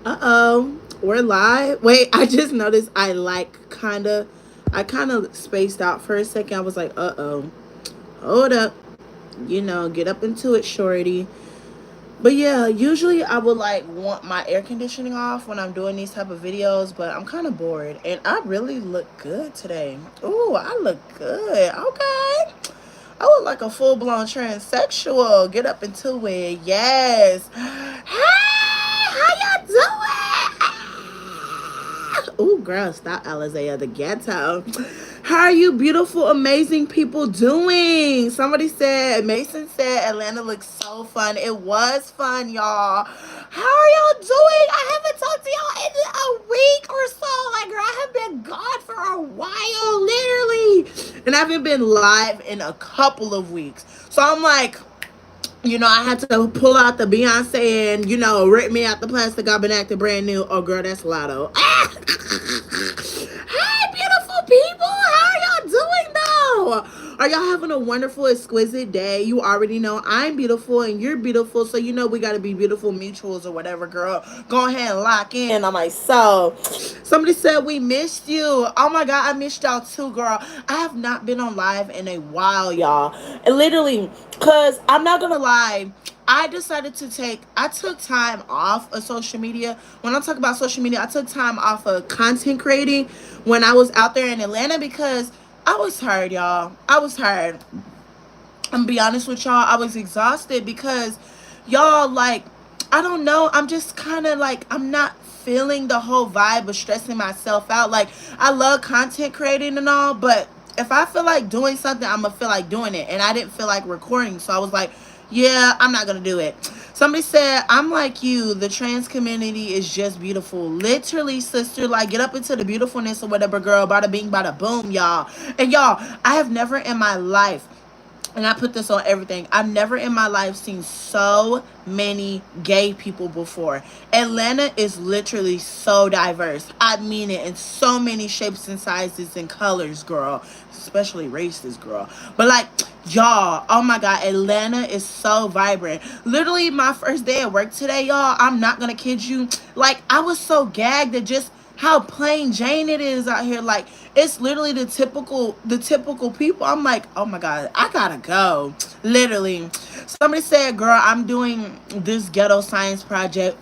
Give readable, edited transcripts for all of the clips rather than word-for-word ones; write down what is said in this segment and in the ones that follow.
Uh-oh. We're live. Wait, I just noticed I kind of spaced out for a second. I was like, uh-oh. Hold up. Get up into it, shorty. But yeah, usually I would like want my air conditioning off when I'm doing these type of videos, but I'm kind of bored and I really look good today. Ooh, I look good. Okay. I look like a full-blown transsexual. Get up into it. Yes. Hey, how you doing? Ooh, girl, stop, Alizea the ghetto. How are you beautiful, amazing people doing? Mason said Atlanta looks so fun. It was fun, y'all. How are y'all doing? I haven't talked to y'all in a week or so. Like, girl, I have been gone for a while, literally. And I haven't been live in a couple of weeks. So I'm like, I had to pull out the Beyonce and, rip me out the plastic. I've been acting brand new. Oh, girl, that's Lotto. Ah! Hey, beautiful people. How are y'all doing, though? Are y'all having a wonderful, exquisite day? You already know I'm beautiful and you're beautiful. So, we got to be beautiful mutuals or whatever, girl. Go ahead and lock in on my soul. Somebody said we missed you. Oh, my God. I missed y'all, too, girl. I have not been on live in a while, y'all. And literally, because I'm not going to lie, I took time off of social media. When I talk about social media, I took time off of content creating when I was out there in Atlanta because I was tired, y'all. I was tired. I'm gonna be honest with y'all. I was exhausted because y'all, like, I don't know. I'm just kind of like, I'm not feeling the whole vibe of stressing myself out. Like, I love content creating and all, but if I feel like doing something, I'm gonna feel like doing it. And I didn't feel like recording. So I was like, yeah, I'm not gonna do it. Somebody said, I'm like you. The trans community is just beautiful. Literally, sister, like, get up into the beautifulness or whatever, girl. Bada bing, bada boom, y'all. And y'all, I have never in my life, and I put this on everything, I've never in my life seen so many gay people before. Atlanta is literally so diverse. I mean it, in so many shapes and sizes and colors, girl. Especially races, girl. But like, y'all, oh my God, Atlanta is so vibrant. Literally, my first day at work today, y'all, I'm not gonna kid you. Like, I was so gagged at just how plain Jane it is out here. Like, it's literally the typical people. I'm like, oh my God, I gotta go. Literally. Somebody said, girl, I'm doing this ghetto science project.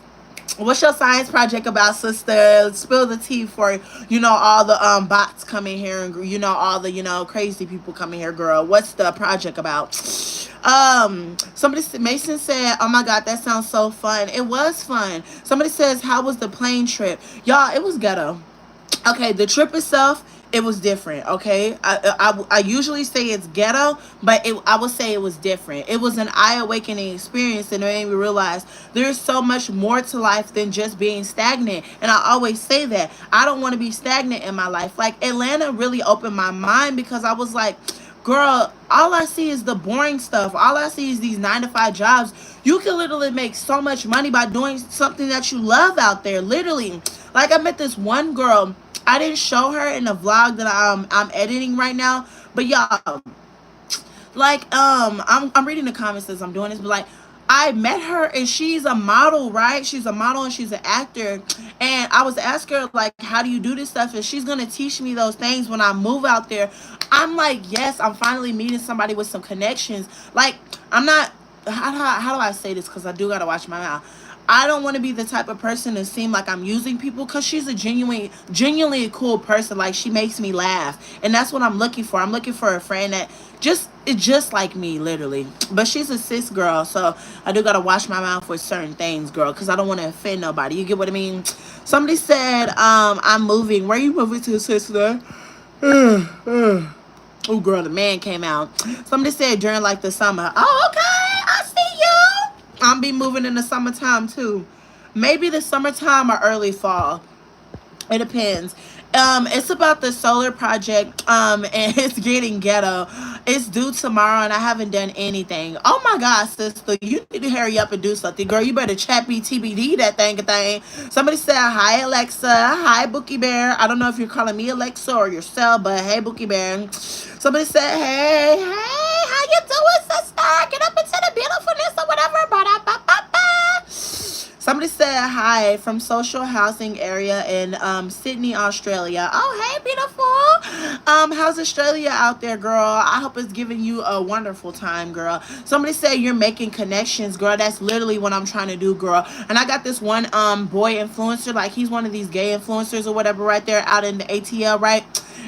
What's your science project about, sister? Spill the tea for, all the bots coming here and, all the, crazy people coming here, girl. What's the project about? Mason said, oh my God, that sounds so fun. It was fun. Somebody says, how was the plane trip? Y'all, it was ghetto. Okay, the trip itself, it was different. Okay, I usually say it's ghetto, but I would say it was different. It was an eye awakening experience, and it made me realize there's so much more to life than just being stagnant. And I always say that I don't want to be stagnant in my life. Like, Atlanta really opened my mind because I was like, girl, all I see is the boring stuff. All I see is these 9 to 5 jobs. You can literally make so much money by doing something that you love out there. Literally, like, I met this one girl. I didn't show her in the vlog that I'm editing right now, but y'all, like, I'm reading the comments as I'm doing this, but like, I met her and she's a model, right? She's a model and she's an actor. And I was asking her, like, how do you do this stuff? And she's gonna teach me those things when I move out there. I'm like, yes, I'm finally meeting somebody with some connections. Like, I'm not, how do I say this? Because I do gotta watch my mouth. I don't want to be the type of person to seem like I'm using people, because she's a genuinely a cool person. Like, she makes me laugh, and that's what I'm looking for. I'm looking for a friend that just like me, literally. But she's a cis girl, so I do gotta watch my mouth with certain things, girl, because I don't want to offend nobody. You get what I mean? Somebody said, I'm moving. Where are you moving to, sister? Oh, girl, the man came out. Somebody said during like the summer. Oh, okay, I see you. I'll be moving in the summertime too. Maybe the summertime or early fall. It depends. It's about the solar project, and it's getting ghetto. It's due tomorrow, and I haven't done anything. Oh my God, sister, you need to hurry up and do something, girl. You better chat BTBD that thing. Somebody said hi, Alexa. Hi, Bookie Bear. I don't know if you're calling me Alexa or yourself, but hey, Bookie Bear. Somebody said, hey, how you doing, sister? Get up into the beautifulness or whatever. Somebody said, said hi from social housing area in Sydney, Australia. Oh, hey, beautiful. How's Australia out there, girl? I hope it's giving you a wonderful time, girl. Somebody said you're making connections, girl. That's literally what I'm trying to do, girl. And I got this one boy influencer, like he's one of these gay influencers or whatever, right there out in the ATL, right?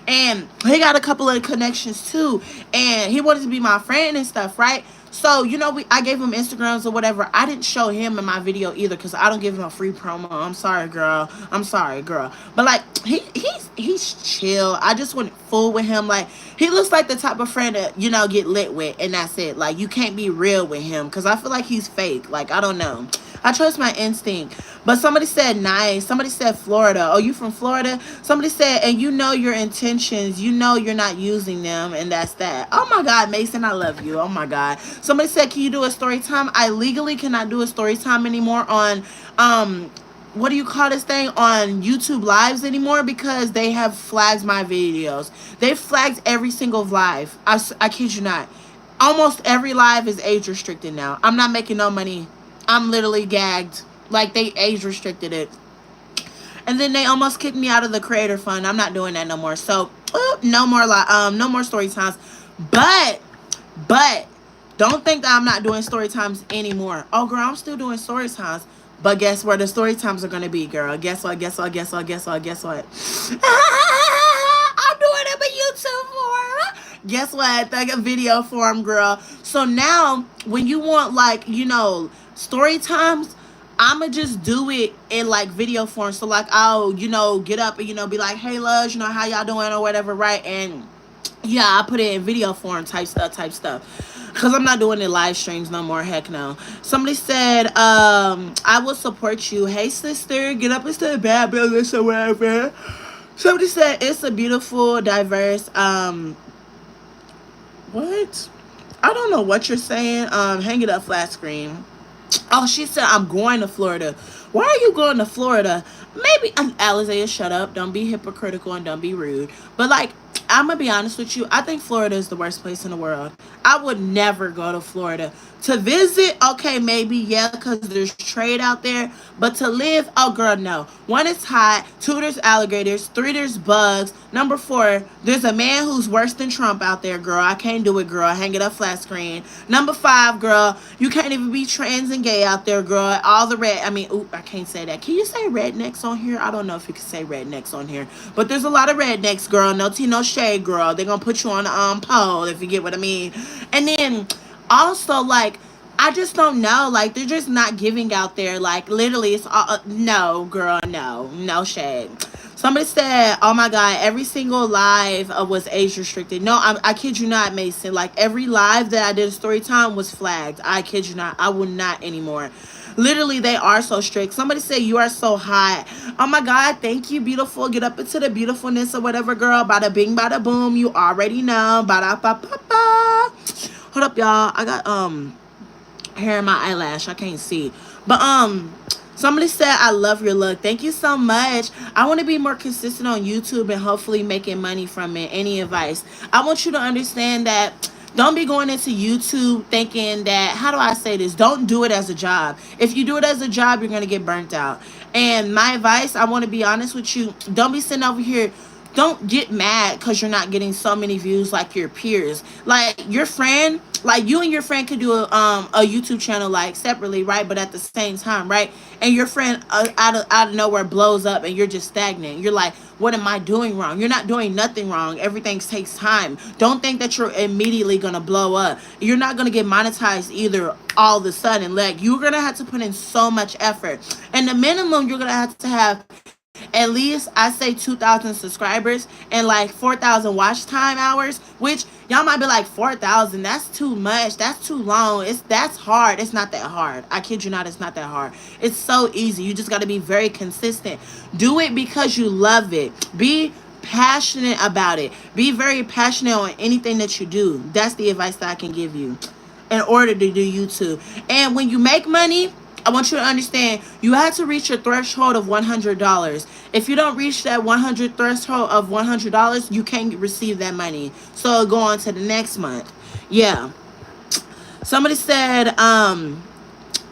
And he got a couple of connections too, and he wanted to be my friend and stuff, right? So I gave him Instagrams or whatever. I didn't show him in my video either because I don't give him a free promo. I'm sorry, girl. I'm sorry, girl. But like he's chill. I just wouldn't fool with him. Like he looks like the type of friend that get lit with, and that's it. Like you can't be real with him because I feel like he's fake. Like I don't know. I trust my instinct. But somebody said nice. Somebody said Florida. Oh, you from Florida? Somebody said, and you know your intentions. You know you're not using them, and that's that. Oh my God, Mason, I love you. Oh my God. Somebody said, can you do a story time? I legally cannot do a story time anymore on what do you call this thing, on YouTube lives anymore because they have flagged my videos. They've flagged every single live. I kid you not. Almost every live is age restricted now. I'm not making no money. I'm literally gagged. Like they age restricted it. And then they almost kicked me out of the creator fund. I'm not doing that no more. So no more story times. But don't think that I'm not doing story times anymore. Oh girl, I'm still doing story times. But guess where the story times are gonna be, girl? Guess what? Guess what? Guess what? Guess what? Guess what? I'm doing it for YouTube for. Guess what? Like a video form, girl. So now when you want story times, I'ma just do it in like video form. So like I'll get up and be like, hey loves, how y'all doing or whatever, right? And yeah, I put it in video form type stuff. Because I'm not doing the live streams no more. Heck no. Somebody said, I will support you. Hey, sister, get up and stay bad business or whatever. Somebody said, it's a beautiful, diverse, what? I don't know what you're saying. Hang it up flat screen. Oh, she said, I'm going to Florida. Why are you going to Florida? Maybe, Alizea, shut up. Don't be hypocritical and don't be rude. But like, I'm going to be honest with you. I think Florida is the worst place in the world. I would never go to Florida. To visit, okay, maybe, yeah, because there's trade out there. But to live, oh, girl, no. 1, it's hot. 2, there's alligators. 3, there's bugs. Number 4, there's a man who's worse than Trump out there, girl. I can't do it, girl. Hang it up flat screen. Number 5, girl, you can't even be trans and gay out there, girl. All the I can't say that. Can you say rednecks on here? I don't know if you can say rednecks on here. But there's a lot of rednecks, girl. No tea, no shade, girl. They're going to put you on the pole, if you get what I mean. And then also, like, I just don't know. Like, they're just not giving out there. Like, literally, it's all, no, girl, no shade. Somebody said, oh my God, every single live was age restricted. No, I kid you not, Mason. Like, every live that I did a story time was flagged. I kid you not. I will not anymore. Literally, they are so strict. Somebody said, you are so hot. Oh my God, thank you, beautiful. Get up into the beautifulness or whatever, girl. Bada bing, bada boom. You already know. Bada ba ba ba. Hold up, y'all. I got hair in my eyelash. I can't see. But somebody said, I love your look. Thank you so much. I want to be more consistent on YouTube and hopefully making money from it. Any advice? I want you to understand that don't be going into YouTube thinking that, how do I say this? Don't do it as a job. If you do it as a job, you're going to get burnt out. And my advice, I want to be honest with you. Don't be sitting over here. Don't get mad because you're not getting so many views like your peers. Like your friend, like you and your friend could do a YouTube channel like separately, right? But at the same time, right? And your friend out of nowhere blows up and you're just stagnant. You're like, what am I doing wrong? You're not doing nothing wrong. Everything takes time. Don't think that you're immediately going to blow up. You're not going to get monetized either all of a sudden. Like you're going to have to put in so much effort. And the minimum you're going to have at least I say 2,000 subscribers and like 4,000 watch time hours, which y'all might be like 4,000. That's too much. That's too long. That's hard. It's not that hard. I kid you not. It's not that hard. It's so easy. You just got to be very consistent. Do it because you love it. Be passionate about it. Be very passionate on anything that you do. That's the advice that I can give you in order to do YouTube. And when you make money, I want you to understand you have to reach your threshold of $100. If you don't reach that 100 threshold of $100, you can't receive that money. So go on to the next month. Yeah. Somebody said,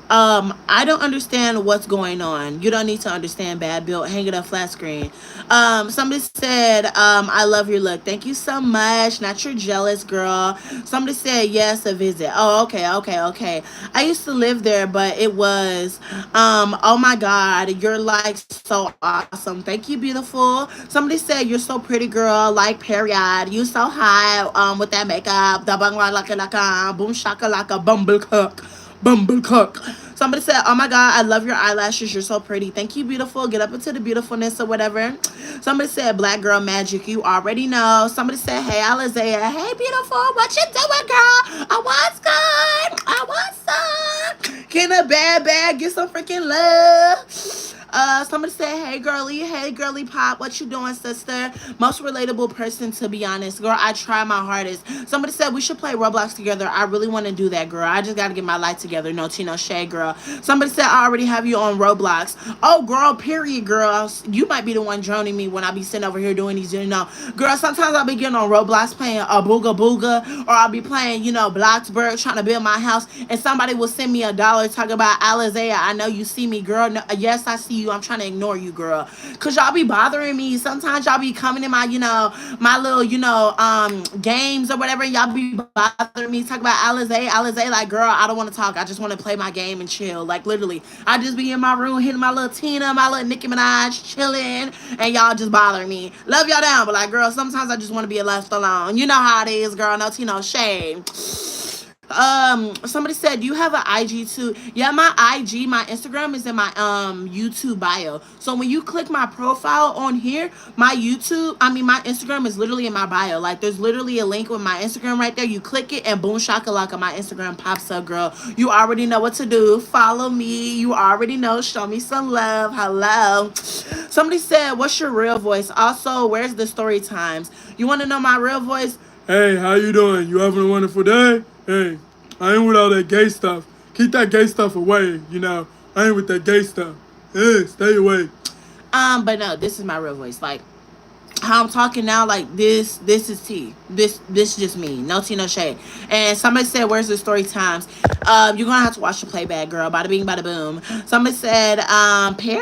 I don't understand what's going on. You don't need to understand, bad built. Hang it up flat screen. Somebody said, I love your look. Thank you so much. Not your jealous girl. Somebody said yes, a visit. Oh, okay, okay, okay. I used to live there, but it was oh my god, you're like so awesome. Thank you, beautiful. Somebody said you're so pretty, girl, like period. You so hot with that makeup. The bang like boom shaka like a bumble cook. Bumble cook. Somebody said, "Oh my God, I love your eyelashes. You're so pretty. Thank you, beautiful. Get up into the beautifulness or whatever." Somebody said, "Black girl magic." You already know. Somebody said, "Hey, Alizea. Hey, beautiful. What you doing, girl? I was good. I was good. Get a bad bag. Get some freaking love." Somebody said, hey girly pop, what you doing, sister? Most relatable person, to be honest. Girl, I try my hardest. Somebody said we should play Roblox together. I really want to do that, girl. I just got to get my life together. No tea, no shade, girl. Somebody said I already have you on Roblox. Oh, girl, period, girl. You might be the one droning me when I be sitting over here doing these, Girl, sometimes I'll be getting on Roblox playing a booga booga, or I'll be playing, Bloxburg, trying to build my house, and somebody will send me $1 talk about Alizea. I know you see me, girl. No, yes, I see you. I'm trying to ignore you, girl. Cause y'all be bothering me. Sometimes y'all be coming in my, my little, games or whatever. Y'all be bothering me. Talk about Alizé. Like, girl, I don't want to talk. I just want to play my game and chill. Like, literally, I just be in my room hitting my little Tina, my little Nicki Minaj, chilling, and y'all just bothering me. Love y'all down, but like, girl, sometimes I just want to be left alone. You know how it is, girl. No tea, no shame. Somebody said, "Do you have an IG too?" Yeah, my IG, my Instagram is in my YouTube bio. So when you click my profile on here, my Instagram is literally in my bio. Like, there's literally a link with my Instagram right there. You click it and boom shakalaka, my Instagram pops up, girl. You already know what to do. Follow me. You already know. Show me some love. Hello. Somebody said, "What's your real voice?" Also, where's the story times? You want to know my real voice? Hey, how you doing? You having a wonderful day? Hey, I ain't with all that gay stuff. Keep that gay stuff away, I ain't with that gay stuff. Hey, stay away. But no, this is my real voice. Like, how I'm talking now, like this is tea. This just me. No tea, no shade. And somebody said, "Where's the story times?" You're gonna have to watch the playback, girl. Bada bing, bada boom. Somebody said, period.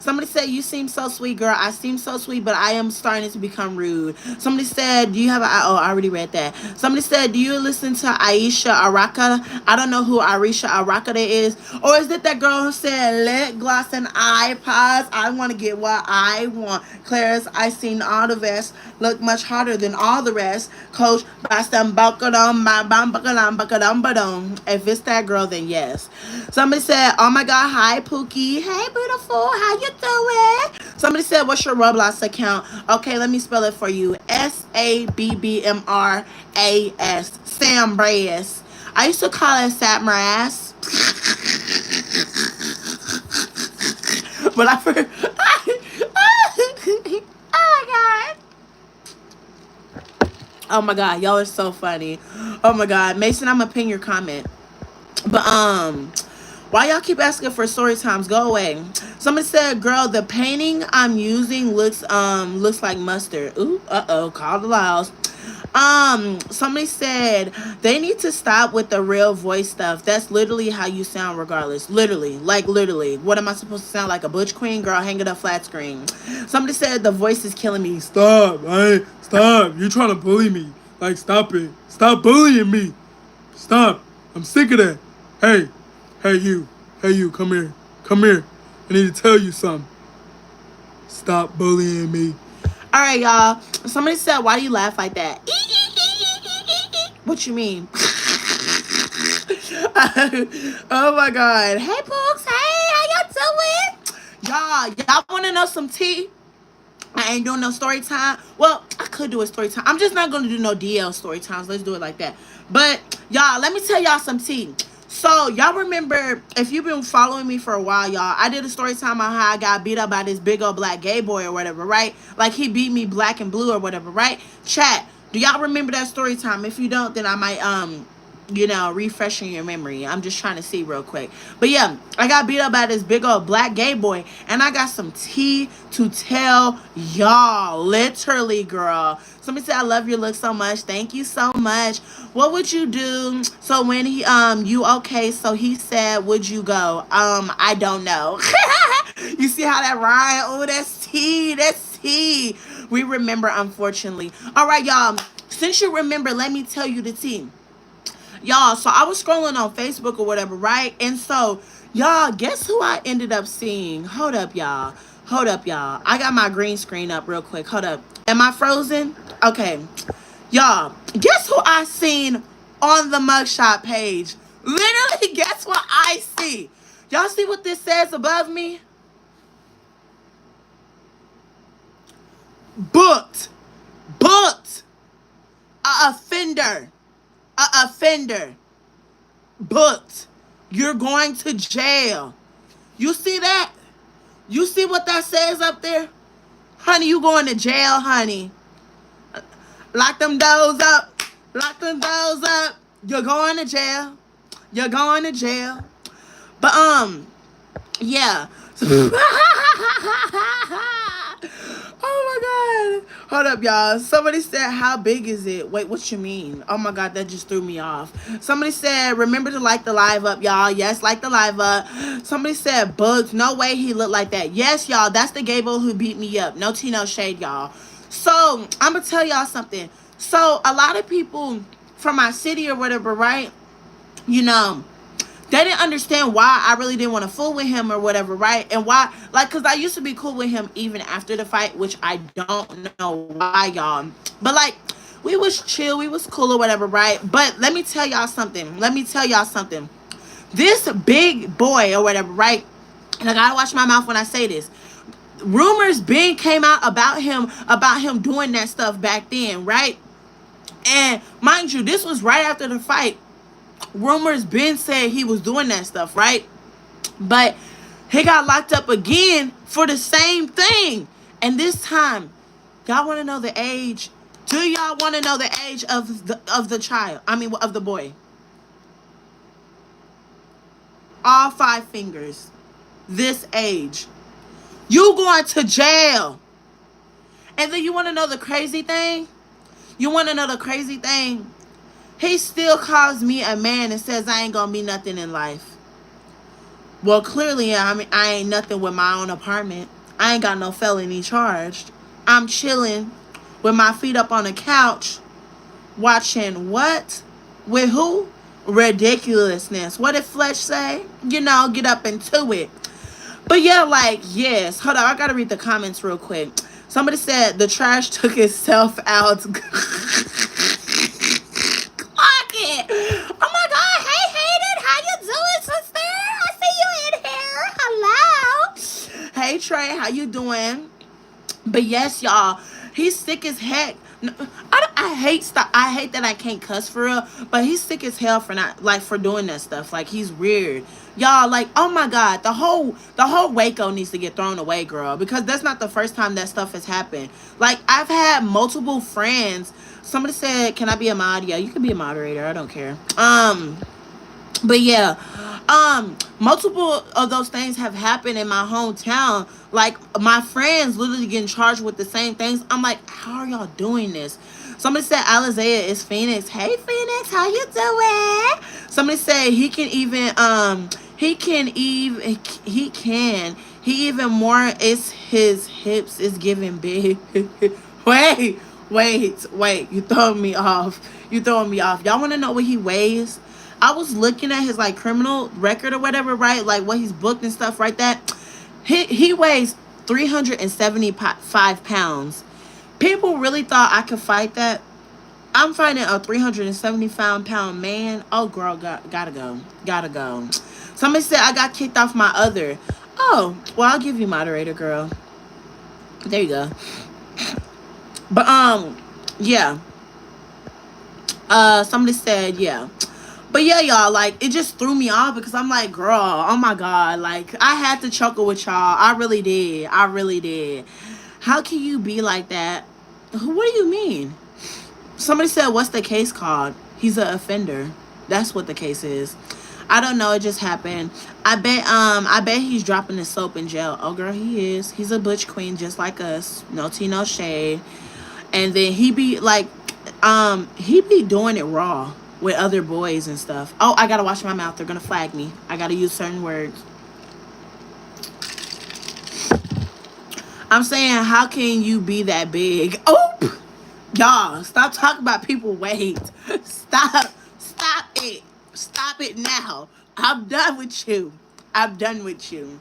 Somebody said, "You seem so sweet, girl." I seem so sweet, but I am starting to become rude. Somebody said, "Do you have a?" Oh, I already read that. Somebody said, "Do you listen to Aisha Araka?" I don't know who Aisha Araka is. Or is it that girl who said lip gloss and iPods? I want to get what I want. Claire's, I seen all the rest look much harder than all the rest. Coach, bastam bakadum, bam bakadum, bakadum, badum. If it's that girl, then yes. Somebody said, "Oh my God, hi Pookie. Hey, beautiful. How you doing?" Somebody said, "What's your Roblox account?" Okay, let me spell it for you. SABBMRAS. Sam Brass. I used to call it Sat Brass. But I forgot. Oh my God. Oh my God, y'all are so funny. Oh my God, Mason, I'm gonna pin your comment. But why y'all keep asking for story times? Go away. Somebody said, "Girl, the painting I'm using looks like mustard." Ooh, call the laws. Somebody said they need to stop with the real voice stuff. That's literally how you sound, regardless. Literally, like literally. What am I supposed to sound like? A butch queen? Girl, hang it up flat screen. Somebody said the voice is killing me. Stop, man. Stop. You're trying to bully me. Like, stop it. Stop bullying me. Stop. I'm sick of that. Hey, you. Hey, you. Come here. Come here. I need to tell you something. Stop bullying me. All right, y'all. Somebody said, "Why do you laugh like that?" What you mean? Oh my God. Hey, Pooks. Hey, how y'all doing? Y'all want to know some tea? I ain't doing no story time. Well, I could do a story time. I'm just not going to do no DL story times. Let's do it like that. But y'all, let me tell y'all some tea. So y'all remember, if you've been following me for a while, y'all, I did a story time on how I got beat up by this big old black gay boy or whatever, right? Like, he beat me black and blue or whatever, right? Chat, do y'all remember that story time? If you don't, then I might refreshing your memory. I'm just trying to see real quick. But yeah, I got beat up by this big old black gay boy, and I got some tea to tell y'all. Literally, girl. Somebody said, I love your look so much. Thank you so much. What would you do? So when you okay, so he said, would you go? I don't know. You see how that rhyme? Oh, that's tea. That's tea. We remember, unfortunately. All right, y'all. Since you remember, let me tell you the tea. Y'all, so I was scrolling on Facebook or whatever, right? And so, y'all, guess who I ended up seeing? Hold up, y'all. Hold up, y'all. I got my green screen up real quick. Hold up. Am I frozen? Okay. Y'all, guess who I seen on the mugshot page? Literally, guess what I see? Y'all see what this says above me? Booked. Booked. A offender. A offender. Booked. You're going to jail. You see that? You see what that says up there? Honey, you going to jail, honey. Lock them doors up. Lock them doors up. You're going to jail. You're going to jail. But, yeah. Oh my god. Hold up, y'all. Somebody said, how big is it? Wait, what you mean? Oh my god, that just threw me off. Somebody said, remember to like the live up, y'all. Yes, like the live up. Somebody said, Bugs. No way he looked like that. Yes, y'all. That's the gay boy who beat me up. No tea, no shade, y'all. So, I'm going to tell y'all something. So, a lot of people from my city or whatever, right? They didn't understand why I really didn't want to fool with him or whatever, right? And why, like, because I used to be cool with him even after the fight, which I don't know why, y'all. But, like, we was chill, we was cool or whatever, right? But let me tell y'all something. This big boy or whatever, right? And I gotta watch my mouth when I say this. Rumors came out about him doing that stuff back then, right? And mind you, this was right after the fight. Rumors said he was doing that stuff, right? But he got locked up again for the same thing. And this time, y'all want to know the age? Do y'all want to know the age of the child? I mean, of the boy. All 5 fingers. This age. You going to jail. And then you want to know the crazy thing? He still calls me a man and says I ain't gonna be nothing in life. Well, clearly, I ain't nothing with my own apartment. I ain't got no felony charged. I'm chilling with my feet up on the couch, watching what? With who? Ridiculousness. What did Fletch say? Get up into it. But yeah, like, yes. Hold on, I gotta read the comments real quick. Somebody said the trash took itself out. Oh my god, hey Hayden, how you doing, sister? I see you in here. Hello. Hey Trey, how you doing? But yes, y'all, he's sick as heck. I hate that I can't cuss for real, but he's sick as hell for doing that stuff. Like, he's weird, y'all. Like, oh my god, the whole Waco needs to get thrown away, girl, because that's not the first time that stuff has happened. Like, I've had multiple friends. Somebody said, can I be a mod? Yeah, you can be a moderator, I don't care. But yeah, multiple of those things have happened in my hometown. Like, my friends literally getting charged with the same things. I'm like, how are y'all doing this? Somebody said Alizea is Phoenix. Hey Phoenix, how you doing? Somebody said he even more is his hips is giving big. wait, you throwing me off. Y'all want to know what he weighs? I was looking at his like criminal record or whatever, right? Like what he's booked and stuff, right? That he weighs 375 pounds. People really thought I could fight that. I'm fighting a 375-pound man. Oh, girl, gotta go. Somebody said I got kicked off my other. Oh, well, I'll give you moderator, girl. There you go. But yeah. Somebody said yeah. But yeah, y'all, like, it just threw me off because I'm like, girl, oh my god, like, I had to chuckle with y'all. I really did. How can you be like that? What do you mean? Somebody said, what's the case called? He's an offender. That's what the case is. I don't know. It just happened. I bet he's dropping the soap in jail. Oh, girl, he is. He's a butch queen just like us. No tea, no shade. And then he be doing it raw with other boys and stuff. Oh, I gotta watch my mouth. They're gonna flag me. I gotta use certain words. I'm saying, how can you be that big? Oh, y'all, stop talking about people weight. Stop it. Stop it now. I'm done with you. I'm done with you.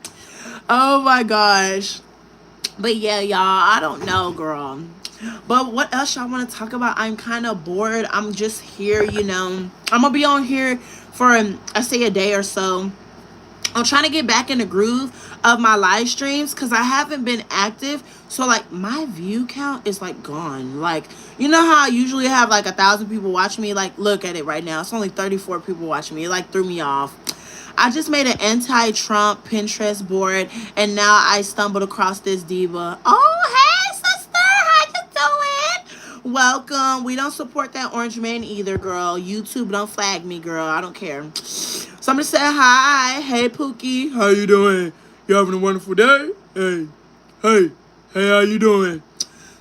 Oh my gosh. But yeah, y'all, I don't know, girl. But what else y'all want to talk about? I'm kind of bored. I'm just here, I'm gonna be on here for I say a day or so. I'm trying to get back in the groove of my live streams because I haven't been active. So like my view count is like gone. Like, you know how I usually have like 1,000 people watching me? Like, look at it right now. It's only 34 people watching me. It like threw me off. I just made an anti-Trump Pinterest board and now I stumbled across this diva. Oh, hey sister, how you doing? Welcome. We don't support that orange man either, girl. YouTube don't flag me, girl. I don't care. Somebody said hi. Hey, Pookie. How you doing? You having a wonderful day? Hey, how you doing?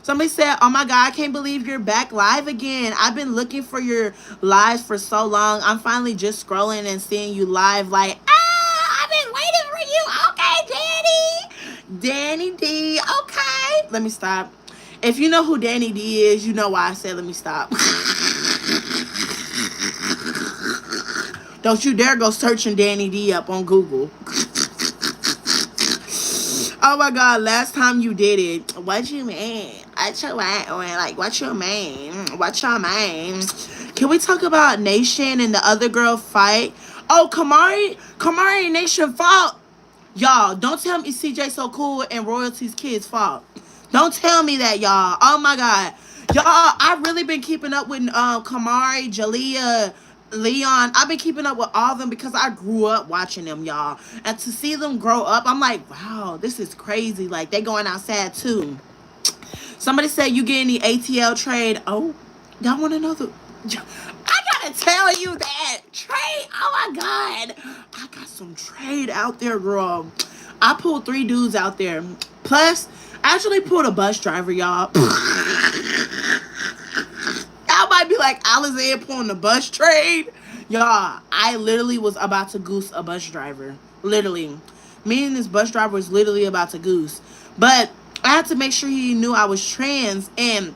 Somebody said, oh my God, I can't believe you're back live again. I've been looking for your lives for so long. I'm finally just scrolling and seeing you live like, I've been waiting for you. Okay, Danny D. Okay. Let me stop. If you know who Danny D is, you know why I said let me stop. Don't you dare go searching Danny D up on Google. Oh my God, last time you did it. What you mean? What you mean? Like, what you mean? What you mean? Can we talk about Nation and the other girl fight? Oh, Kamari and Nation fought. Y'all, don't tell me CJ So Cool and Royalty's kids fought. Don't tell me that, y'all. Oh my God. Y'all, I've really been keeping up with Kamari, Jalea, Leon. I've been keeping up with all of them because I grew up watching them, y'all. And to see them grow up, I'm like, wow, this is crazy. Like, they going outside too. Somebody said you getting the ATL trade. Oh, y'all want to know the... I gotta tell you that. Trade. Oh my God. I got some trade out there, girl. I pulled 3 dudes out there. Plus, I actually pulled a bus driver, y'all. Y'all might be like, Alizé pulling the bus trade. Y'all, I literally was about to goose a bus driver. Literally. Me and this bus driver was literally about to goose. But I had to make sure he knew I was trans. And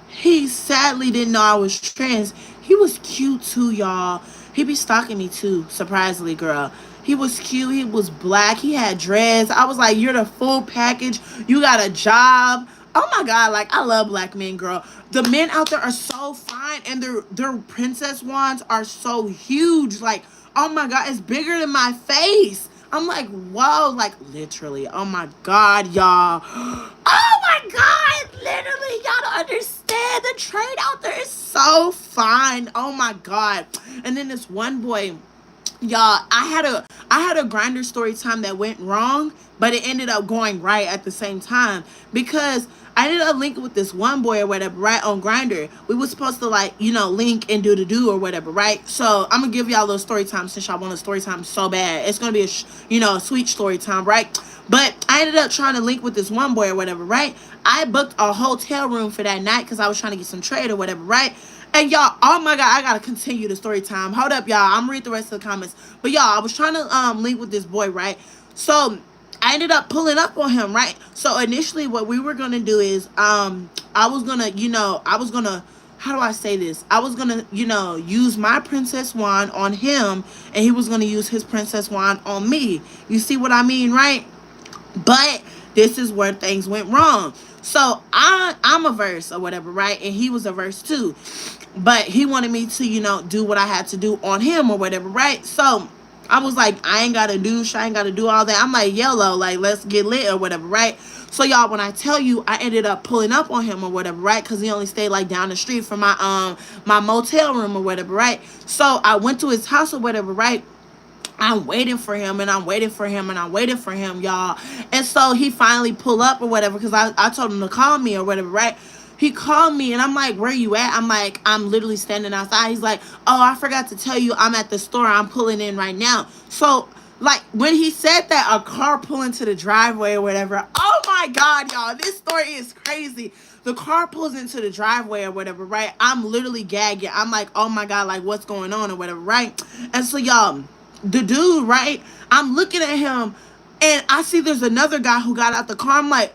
he sadly didn't know I was trans. He was cute too, y'all. He be stalking me too, surprisingly, girl. He was cute. He was black. He had dreads. I was like, you're the full package. You got a job. Oh my God, like I love black men, girl. The men out there are so fine and their princess wands are so huge. Like, oh my God, it's bigger than my face. I'm like, whoa, like literally. Oh my God, y'all. Oh my God, literally, y'all don't understand. The trade out there is so fine. Oh my God. And then this one boy, y'all, I had a grinder story time that went wrong, but it ended up going right at the same time because I ended up linking with this one boy or whatever, right, on Grinder. We were supposed to like, link and do or whatever, right? So I'm gonna give y'all a little story time since y'all want a story time so bad. It's gonna be a sweet story time, right? But I ended up trying to link with this one boy or whatever, right? I booked a hotel room for that night because I was trying to get some trade or whatever, right? And y'all, oh my God, I gotta continue the story time. Hold up, y'all. I'm gonna read the rest of the comments. But y'all, I was trying to link with this boy, right? So I ended up pulling up on him, right? So initially what we were gonna do is I was gonna how do I say this? I was gonna, use my princess wand on him and he was gonna use his princess wand on me. You see what I mean, right? But this is where things went wrong. So I'm a verse or whatever, right? And he was a verse too. But he wanted me to, do what I had to do on him or whatever, right? So I was like, I ain't gotta do all that. I'm like, YOLO, like, let's get lit or whatever, right? So y'all, when I tell you, I ended up pulling up on him or whatever, right? Because he only stayed like down the street from my motel room or whatever, right? So I went to his house or whatever, right? I'm waiting for him and I'm waiting for him and I'm waiting for him, y'all. And so he finally pulled up or whatever because I told him to call me or whatever, right? He called me and I'm like, where you at? I'm like, I'm literally standing outside. He's like, oh, I forgot to tell you, I'm at the store. I'm pulling in right now. So, like, when he said that, a car pulled into the driveway or whatever. Oh my God, y'all. This story is crazy. The car pulls into the driveway or whatever, right? I'm literally gagging. I'm like, oh my God, like, what's going on or whatever, right? And so, y'all, the dude, right? I'm looking at him and I see there's another guy who got out the car. I'm like,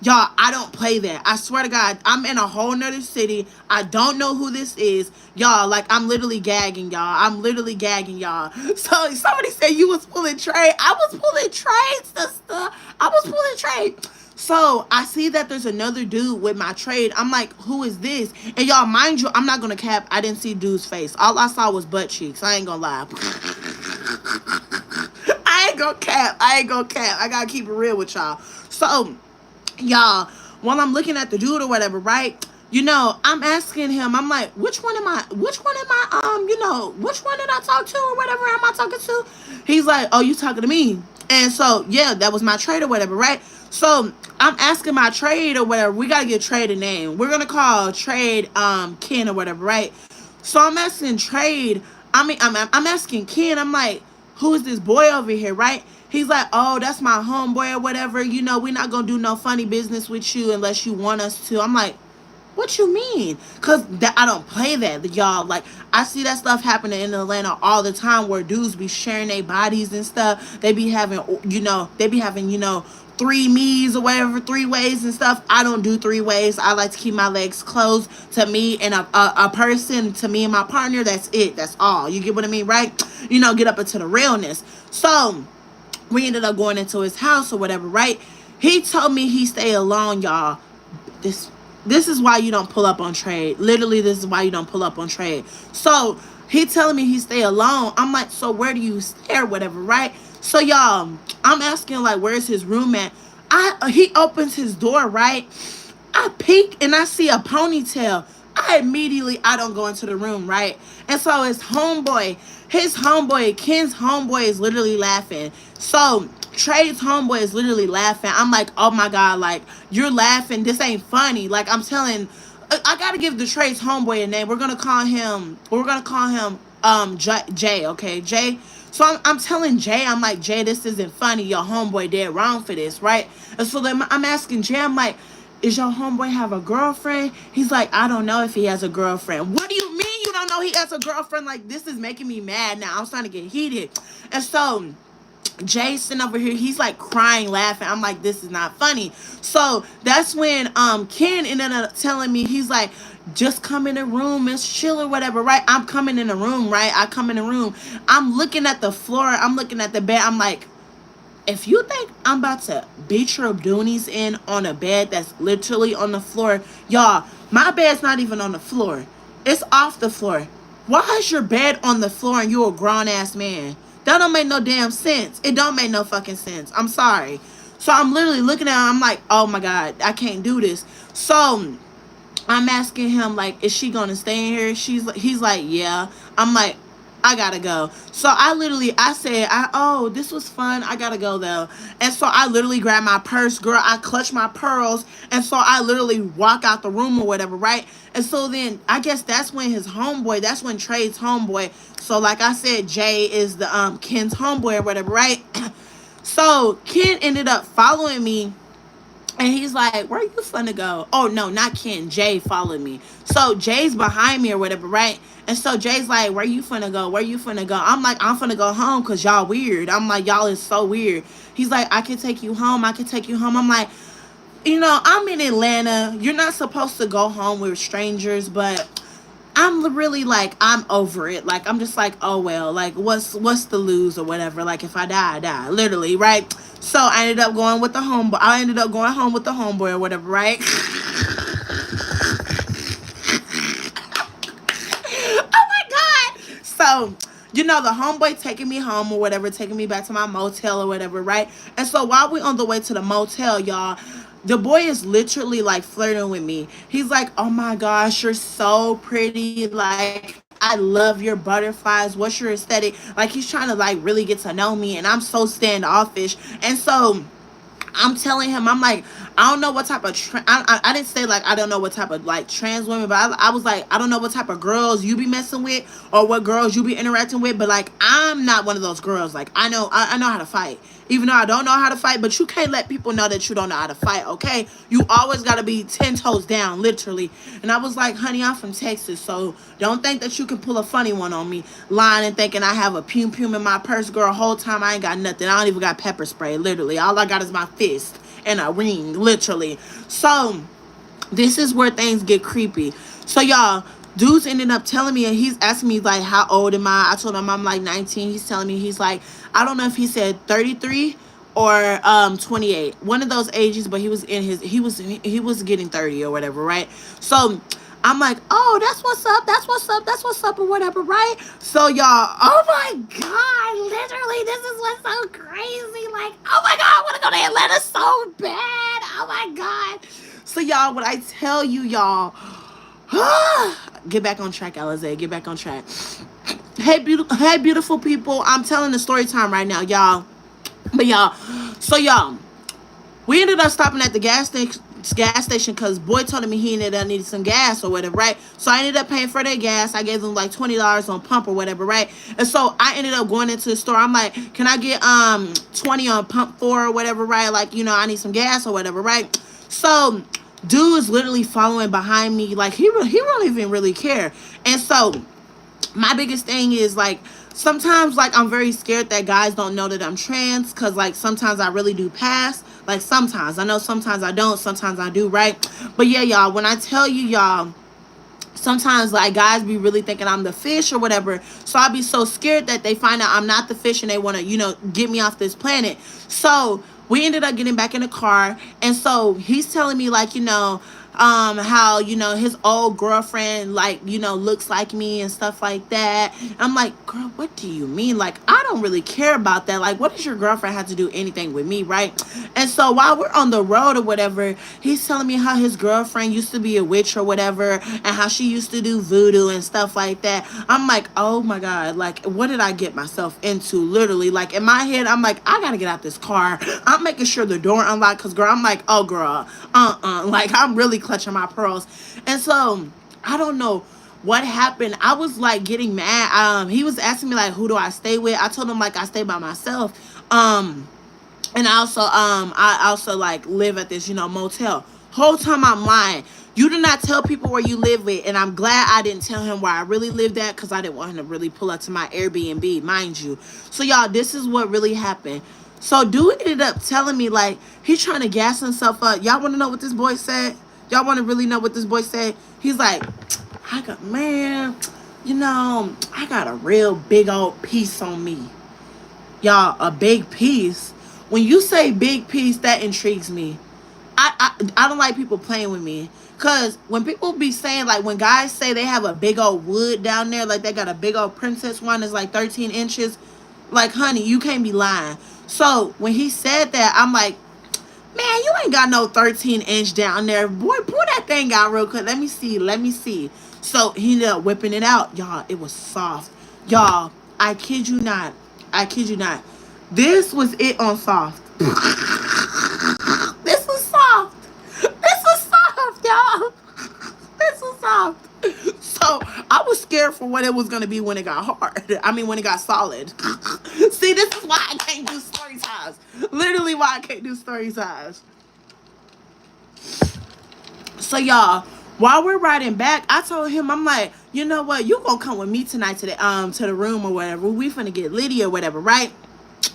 y'all, I don't play that. I swear to God, I'm in a whole nother city. I don't know who this is. Y'all, like, I'm literally gagging, y'all. I'm literally gagging, y'all. So, somebody said you was pulling trade. I was pulling trade, sister. I was pulling trade. So, I see that there's another dude with my trade. I'm like, who is this? And y'all, mind you, I'm not going to cap. I didn't see dude's face. All I saw was butt cheeks. I ain't going to lie. I ain't going to cap. I ain't going to cap. I got to keep it real with y'all. So, y'all, while I'm looking at the dude or whatever, right? I'm asking him, I'm like, which one am I, which one did I talk to or whatever am I talking to? He's like, oh, you talking to me. And so, yeah, that was my trade or whatever, right? So, I'm asking my trade or whatever. We got to get trade a name. We're going to call trade, Ken or whatever, right? So, I'm asking trade, I'm asking Ken, I'm like, who is this boy over here, right? He's like, oh, that's my homeboy or whatever. We're not going to do no funny business with you unless you want us to. I'm like, what you mean? Because I don't play that, y'all. Like, I see that stuff happening in Atlanta all the time where dudes be sharing their bodies and stuff. They be having, three me's or whatever, three ways and stuff. I don't do three ways. I like to keep my legs closed to me and a person, to me and my partner. That's it. That's all. You get what I mean, right? Get up into the realness. So, we ended up going into his house or whatever, right? He told me he stay alone, y'all. This is why you don't pull up on trade. Literally, this is why you don't pull up on trade. So, he telling me he stay alone. I'm like, so where do you stay or whatever, right? So, y'all, I'm asking, like, where's his room at? He opens his door, right? I peek and I see a ponytail. I don't go into the room, right? And so Ken's homeboy is literally laughing. So Trey's homeboy is literally laughing. I'm like, oh my God, like, you're laughing. This ain't funny. Like, I gotta give the Trey's homeboy a name. We're gonna call him Jay, okay? Jay. So I'm telling Jay, I'm like, Jay, this isn't funny. Your homeboy did wrong for this, right? And so then I'm asking Jay, I'm like, is your homeboy have a girlfriend? He's like, I don't know if he has a girlfriend. What do you mean you don't know he has a girlfriend? Like, this is making me mad now. I'm starting to get heated. And so Jason over here, he's like crying, laughing. I'm like, this is not funny. So that's when Ken ended up telling me, he's like, just come in the room, it's chill or whatever, right? I'm coming in the room, right? I come in the room. I'm looking at the floor. I'm looking at the bed. I'm like, if you think I'm about to beat your doonies in on a bed that's literally on the floor, y'all, my bed's not even on the floor. It's off the floor. Why is your bed on the floor and you're a grown-ass man? That don't make no damn sense. It don't make no fucking sense. I'm sorry. So I'm literally looking at him. I'm like, oh my God, I can't do this. So I'm asking him, like, is she going to stay in here? He's like, yeah. I'm like, I gotta go. So I said, oh, this was fun. I gotta go though. And so I literally grabbed my purse, girl. I clutched my pearls. And so I literally walk out the room or whatever, right? And so then I guess that's when that's when Trey's homeboy. So like I said, Jay is the Ken's homeboy or whatever, right? So Ken ended up following me. And he's like, where you finna go? Oh, no, not Ken. Jay followed me. So Jay's behind me or whatever, right? And so Jay's like, where you finna go? Where you finna go? I'm like, I'm finna go home because y'all weird. I'm like, y'all is so weird. He's like, I can take you home. I can take you home. I'm like, I'm in Atlanta. You're not supposed to go home with strangers, but I'm really like, I'm over it. Like, I'm just like, oh well, like, what's the lose or whatever. Like, if I die, I die. Literally, right? So I ended up going with the homeboy. I ended up going home with the homeboy or whatever, right? Oh my God. So, the homeboy taking me home or whatever, taking me back to my motel or whatever, right? And so while we on the way to the motel, y'all, the boy is literally like flirting with me. He's like, oh my gosh, you're so pretty. Like, I love your butterflies. What's your aesthetic? Like, he's trying to like really get to know me, and I'm so standoffish. And so I'm telling him, I'm like, I don't know what type of I didn't say like I don't know what type of like trans women, but I was like, I don't know what type of girls you be messing with or what girls you be interacting with, but like I'm not one of those girls. Like I know how to fight, even though I don't know how to fight. But you can't let people know that you don't know how to fight. Okay, you always gotta be 10 toes down, literally. And I was like, honey, I'm from Texas, so don't think that you can pull a funny one on me, lying and thinking I have a pum in my purse, girl. Whole time I ain't got nothing. I don't even got pepper spray. Literally, all I got is my fist and a ring, literally. So this is where things get creepy. So y'all, dudes ended up telling me, and he's asking me like, how old am I? I told him I'm like 19. He's telling me, he's like, I don't know if he said 33 or 28, one of those ages, but he was in his he was getting 30 or whatever, right? So I'm like, oh, that's what's up, that's what's up, that's what's up, or whatever, right? So y'all, oh my god, literally, this is what's so crazy. Like, oh my god, I want to go to Atlanta so bad. Oh my god. So y'all, what I tell you, y'all, get back on track, Alizé. Get back on track. Hey, beautiful people. I'm telling the story time right now, y'all. But y'all, so y'all, we ended up stopping at the gas station because boy told me he needed some gas or whatever, right? So I ended up paying for their gas. I gave them like $20 on pump or whatever, right? And so I ended up going into the store. I'm like, can I get 20 on pump 4 or whatever, right? Like, I need some gas or whatever, right? So dude is literally following behind me, like he don't even really care. And so my biggest thing is like, sometimes like I'm very scared that guys don't know that I'm trans, because like sometimes I really do pass. Like sometimes I know, sometimes I don't, sometimes I do, right? But yeah, y'all, when I tell you, y'all, sometimes like guys be really thinking I'm the fish or whatever, so I be so scared that they find out I'm not the fish and they want to get me off this planet. So we ended up getting back in the car, and so he's telling me like, how his old girlfriend like looks like me and stuff like that. I'm like, girl, what do you mean? Like, I don't really care about that. Like, what does your girlfriend have to do anything with me, right? And so while we're on the road or whatever, he's telling me how his girlfriend used to be a witch or whatever, and how she used to do voodoo and stuff like that. I'm like, oh my god, like what did I get myself into? Literally, like in my head, I'm like, I gotta get out this car. I'm making sure the door unlocked, because girl, I'm like, oh girl, like I'm really clutching my pearls. And so I don't know what happened. I was like getting mad. He was asking me like, who do I stay with? I told him like I stay by myself. And I also like live at this motel. Whole time I'm lying. You do not tell people where you live with, and I'm glad I didn't tell him where I really lived at, because I didn't want him to really pull up to my Airbnb, mind you. So y'all, this is what really happened. So dude ended up telling me like he's trying to gas himself up. Y'all want to know what this boy said? Y'all want to really know what this boy said? He's like, man, I got a real big old piece on me. Y'all, a big piece. When you say big piece, that intrigues me. I don't like people playing with me. Because when people be saying, like, when guys say they have a big old wood down there, like they got a big old princess one that's like 13 inches, like, honey, you can't be lying. So when he said that, I'm like, man, you ain't got no 13-inch down there. Boy, pull that thing out real quick. Let me see. So he ended up whipping it out. Y'all, it was soft. Y'all, I kid you not. This was it on soft. This was soft. Y'all. This was soft. So I was scared for what it was going to be when it got hard. I mean, when it got solid. See, this is why I can't do story times. Literally why I can't do story times. So y'all, while we're riding back, I told him, I'm like, you know what? You gonna come with me tonight to the room or whatever. We finna get litty or whatever, right?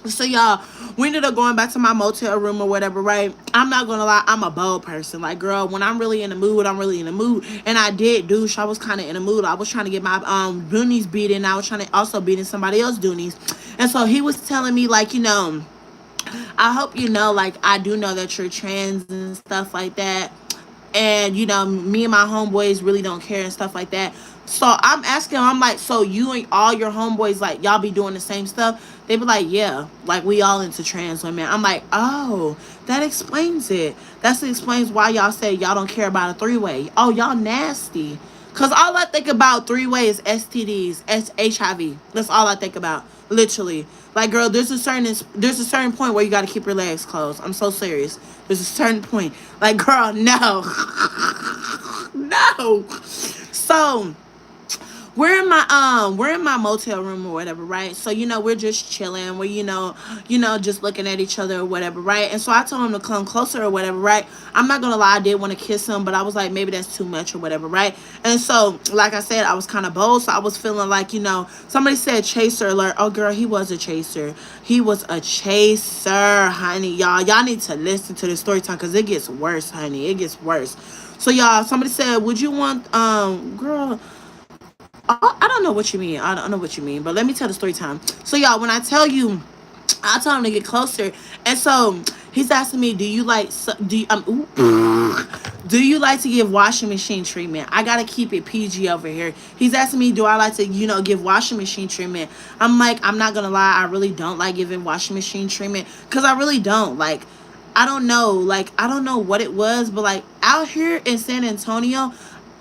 So y'all, we ended up going back to my motel room or whatever, right? I'm not gonna lie, I'm a bold person. Like, girl, when I'm really in the mood, I'm really in the mood. And I did douche. I was kind of in the mood. I was trying to get my doonies beaten. I was trying to also beating somebody else's doonies. And so he was telling me, like, I hope like, I do know that you're trans and stuff like that. And me and my homeboys really don't care and stuff like that. So I'm asking him, I'm like, so you and all your homeboys, like, y'all be doing the same stuff? They be like, yeah, like, we all into trans women. I'm like, oh, that explains it. That explains why y'all say y'all don't care about a three-way. Oh, y'all nasty. Cause all I think about three ways: STDs, HIV. That's all I think about, literally. Like, girl, there's a certain point where you got to keep your legs closed. I'm so serious. There's a certain point. Like, girl, no, no. So we're in my motel room or whatever, right? So we're just chilling, we're just looking at each other or whatever, right? And so I told him to come closer or whatever, right? I'm not gonna lie, I did want to kiss him, but I was like, maybe that's too much or whatever, right? And so, like I said, I was kind of bold, so I was feeling like, somebody said chaser alert. Oh, girl, he was a chaser. He was a chaser, honey. Y'all need to listen to this story time, because it gets worse, honey. It gets worse. So, y'all, somebody said, would you want, girl, I don't know what you mean. I don't know what you mean. But let me tell the story time. So, y'all, when I tell you, I told him to get closer. And so he's asking me, do you like, do you like to give washing machine treatment? I got to keep it PG over here. He's asking me, do I like to, give washing machine treatment? I'm like, I'm not going to lie. I really don't like giving washing machine treatment, because I really don't. Like, I don't know. Like, I don't know what it was, but like out here in San Antonio,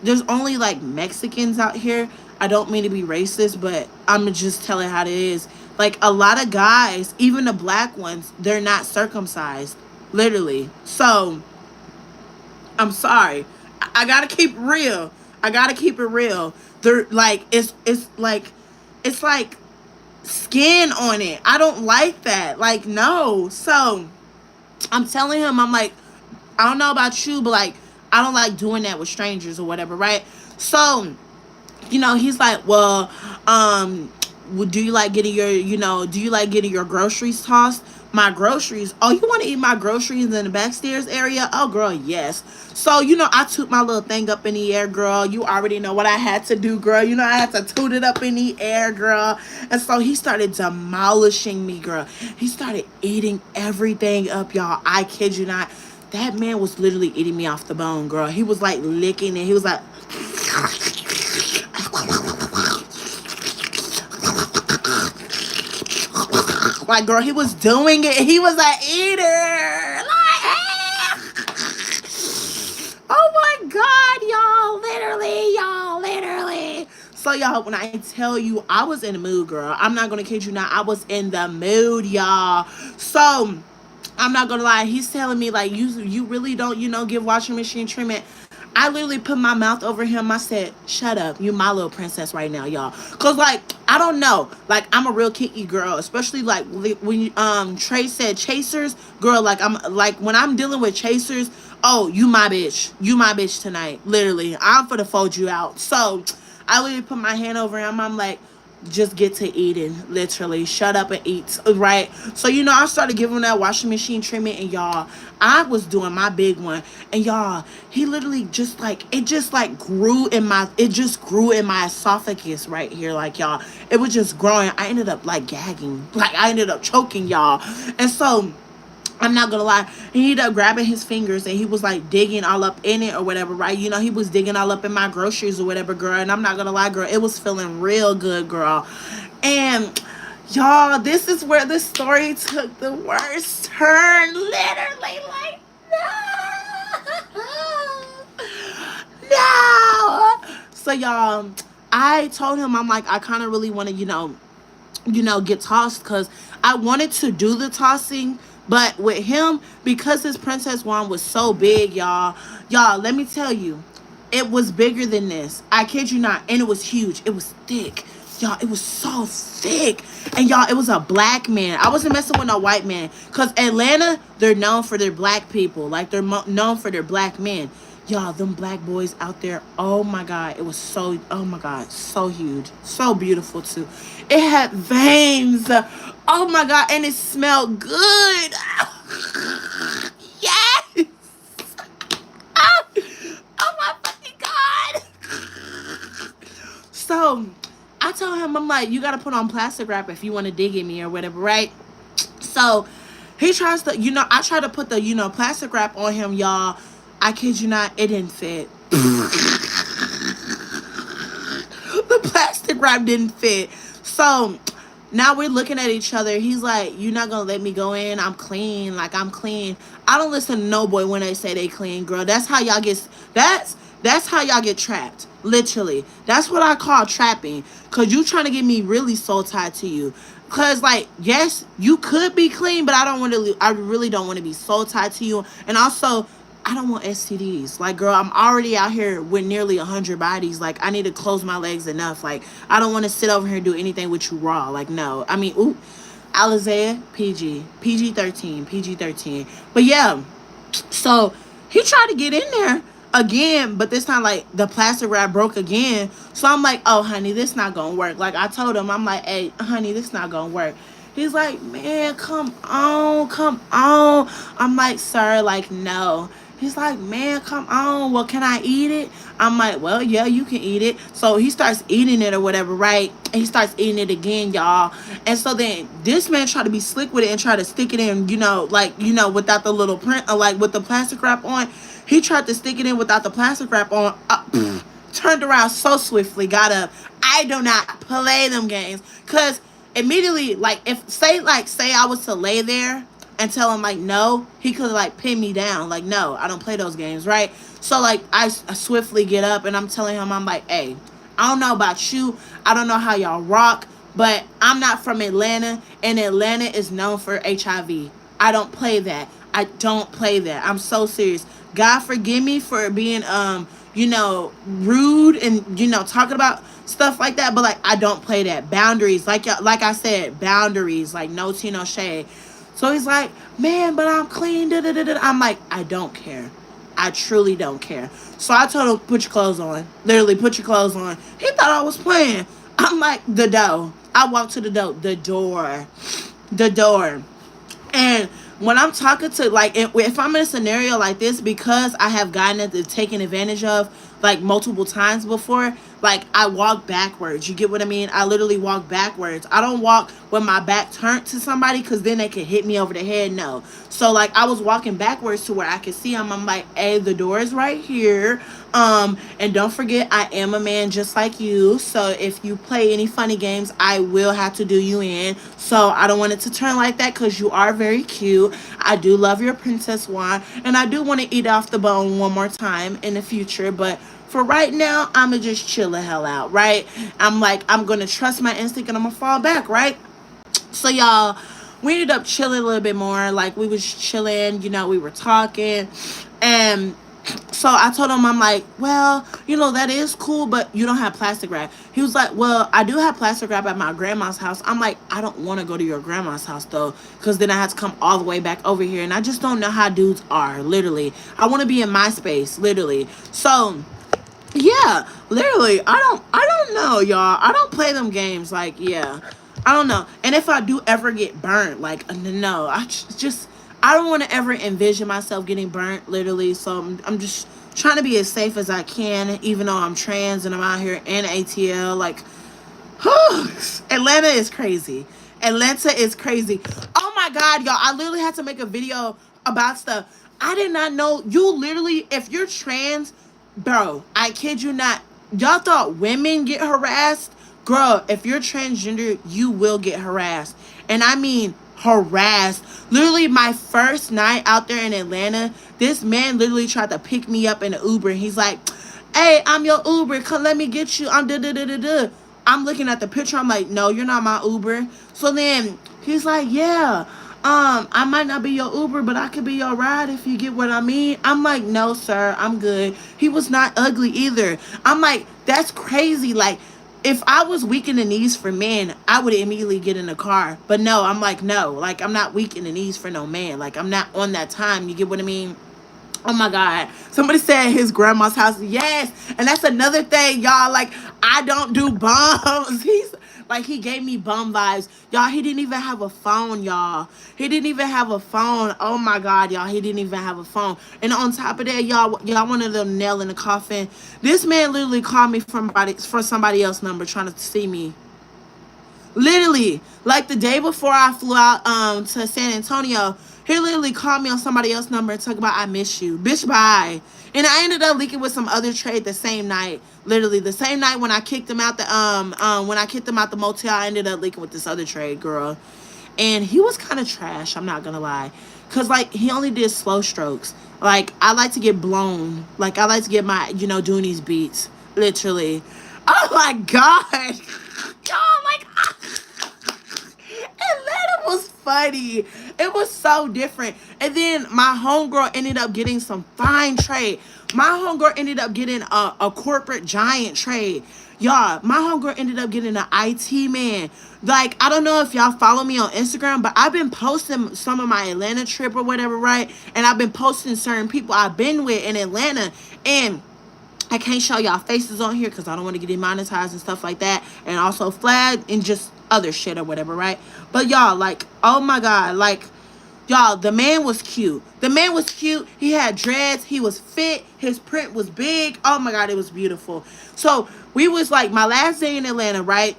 there's only like Mexicans out here. I don't mean to be racist, but I'm just telling how it is. Like, a lot of guys, even the black ones, they're not circumcised, literally. So I'm sorry. I gotta keep it real. I gotta keep it real. They're like, it's like skin on it. I don't like that. Like, no. So I'm telling him, I'm like, I don't know about you, but like, I don't like doing that with strangers or whatever, right? So he's like, well, do you like getting your groceries tossed? My groceries? Oh, you want to eat my groceries in the backstairs area? Oh, girl, yes. So, I took my little thing up in the air, girl. You already know what I had to do, girl. I had to toot it up in the air, girl. And so he started demolishing me, girl. He started eating everything up, y'all. I kid you not. That man was literally eating me off the bone, girl. He was like licking it. He was like, girl, he was doing it. He was an eater. Oh my God, y'all, literally. So, y'all, when I tell you I was in the mood, girl, I'm not gonna kid you not, I was in the mood, y'all. So I'm not gonna lie, he's telling me like, you really don't, give washing machine treatment. I literally put my mouth over him. I said, shut up. You my little princess right now, y'all. Cause like, I don't know. Like, I'm a real kinky girl. Especially like when Trey said chasers, girl, like I'm like when I'm dealing with chasers, oh, you my bitch. You my bitch tonight. Literally. I'm for to fold you out. So I literally put my hand over him. I'm like, just get to eating, literally. Shut up and eat, right? So I started giving him that washing machine treatment, and y'all, I was doing my big one, and y'all, he literally just like, it just like grew in my esophagus right here, like, y'all, it was just growing. I ended up like gagging, like I ended up choking, y'all. And so I'm not gonna lie, he ended up grabbing his fingers and he was like digging all up in it or whatever, right? He was digging all up in my groceries or whatever, girl. And I'm not gonna lie, girl, it was feeling real good, girl. And y'all, this is where the story took the worst turn. Literally, like, no. So, y'all, I told him, I'm like, I kind of really want to, get tossed, because I wanted to do the tossing, but with him, because his princess wand was so big, y'all, let me tell you, it was bigger than this. I kid you not. And it was huge. It was thick. Y'all, it was so thick. And y'all, it was a black man. I wasn't messing with no white man. Because Atlanta, they're known for their black people. Like, they're known for their black men. Y'all, them black boys out there, oh my God, it was so, oh my God, so huge. So beautiful, too. It had veins. Oh my God, and it smelled good. Yes. Oh my fucking God. So I told him, I'm like, you got to put on plastic wrap if you want to dig in me or whatever, right? So he tries to, I try to put the, plastic wrap on him, y'all. I kid you not, it didn't fit. The plastic wrap didn't fit. So now we're looking at each other. He's like, you're not going to let me go in? I'm clean. Like, I'm clean. I don't listen to no boy when they say they clean, girl. That's how y'all get, That's how y'all get trapped. Literally. That's what I call trapping. Cause you trying to get me really soul tied to you. Cause like, yes, you could be clean, but I don't want to. I really don't want to be soul tied to you. And also, I don't want STDs. Like, girl, I'm already out here with nearly 100 bodies. Like, I need to close my legs enough. Like, I don't want to sit over here and do anything with you raw. Like, no. I mean, ooh, Alizea, PG 13, PG 13. But yeah, so he tried to get in there again, but this time like the plastic wrap broke again. So I'm like, oh honey, this not gonna work. Like I told him, I'm like, hey honey, this not gonna work. He's like, man, come on, come on. I'm like, sir, like no. He's like, man, come on. Well, can I eat it? I'm like, well, yeah, you can eat it. So he starts eating it or whatever, right? And he starts eating it again, y'all. And so then this man tried to be slick with it and try to stick it in, like, without the little print, or like with the plastic wrap on. He tried to stick it in without the plastic wrap on. Turned around so swiftly, got up. I do not play them games. Because immediately, like, say I was to lay there and tell him like no, he could like pin me down. Like no, I don't play those games, right? So like I swiftly get up and I'm telling him, I'm like, hey, I don't know about you, I don't know how y'all rock, but I'm not from Atlanta, and Atlanta is known for HIV. I don't play that. I don't play that. I'm so serious. God forgive me for being rude and talking about stuff like that, but like I don't play that. Boundaries, like I said, boundaries, like no tea, no shade. So he's like, man, but I'm clean. Da, da, da, da. I'm like, I don't care. I truly don't care. So I told him, put your clothes on. Literally, put your clothes on. He thought I was playing. I'm like, the door. I walked to the door. The door. And when I'm talking to, like, if I'm in a scenario like this, because I have gotten it taken advantage of, like, multiple times before, like, I walk backwards. You get what I mean? I literally walk backwards. I don't walk with my back turned to somebody because then they could hit me over the head. No. So, like, I was walking backwards to where I could see them. I'm like, hey, the door is right here. And don't forget, I am a man just like you. So if you play any funny games, I will have to do you in. So I don't want it to turn like that because you are very cute. I do love your princess wine, and I do want to eat off the bone one more time in the future. But for right now, I'ma just chill the hell out, right? I'm like, I'm gonna trust my instinct and I'm gonna fall back, right? So y'all, we ended up chilling a little bit more. Like we was chilling, we were talking, and so I told him, I'm like, well, that is cool, but you don't have plastic wrap. He was like, well, I do have plastic wrap at my grandma's house. I'm like, I don't want to go to your grandma's house, though, because then I have to come all the way back over here, and I just don't know how dudes are, literally. I want to be in my space, literally. So, yeah, literally, I don't know, y'all. I don't play them games, like, yeah. I don't know. And if I do ever get burnt, like, no, I don't want to ever envision myself getting burnt, literally. So I'm just trying to be as safe as I can, even though I'm trans and I'm out here in ATL. Like, Atlanta is crazy. Atlanta is crazy. Oh my God, y'all. I literally had to make a video about stuff. I did not know. You literally, if you're trans, bro, I kid you not. Y'all thought women get harassed? Girl, if you're transgender, you will get harassed. And I mean harassed. Literally, my first night out there in Atlanta, this man literally tried to pick me up in an Uber. And he's like, hey, I'm your Uber. Come, let me get you. I'm da-da-da-da-da. I'm looking at the picture. I'm like, no, you're not my Uber. So then he's like, yeah, I might not be your Uber, but I could be your ride if you get what I mean. I'm like, no, sir, I'm good. He was not ugly either. I'm like, that's crazy. Like, if I was weak in the knees for men, I would immediately get in the car. But no, I'm like, no. Like, I'm not weak in the knees for no man. Like, I'm not on that time. You get what I mean? Oh my God. Somebody said his grandma's house. Yes. And that's another thing, y'all. Like, I don't do bums. He gave me bum vibes. Y'all, he didn't even have a phone, y'all. He didn't even have a phone. Oh my God, y'all. He didn't even have a phone. And on top of that, y'all wanted a nail in the coffin. This man literally called me from somebody else's number trying to see me. Literally, like the day before I flew out to San Antonio, he literally called me on somebody else's number and talked about, I miss you. Bitch, bye. And I ended up leaking with some other trade the same night. Literally, the same night when I kicked him out the motel, I ended up leaking with this other trade, girl. and he was kind of trash, I'm not gonna lie, because like he only did slow strokes. Like I like to get blown, like I like to get my, doing these beats, literally. Oh my god. Oh my god. Atlanta was funny. It was so different. And then my homegirl ended up getting some fine trade. My homegirl ended up getting a corporate giant trade. Y'all, my homegirl ended up getting an IT man. Like, I don't know if y'all follow me on Instagram, but I've been posting some of my Atlanta trip or whatever, right? And I've been posting certain people I've been with in Atlanta. And I can't show y'all faces on here because I don't want to get demonetized and stuff like that. And also flagged and just other shit or whatever, right? But y'all, like, oh my God, like, y'all, the man was cute. The man was cute. He had dreads. He was fit. His print was big. Oh my God, it was beautiful. So we was like, my last day in Atlanta, right?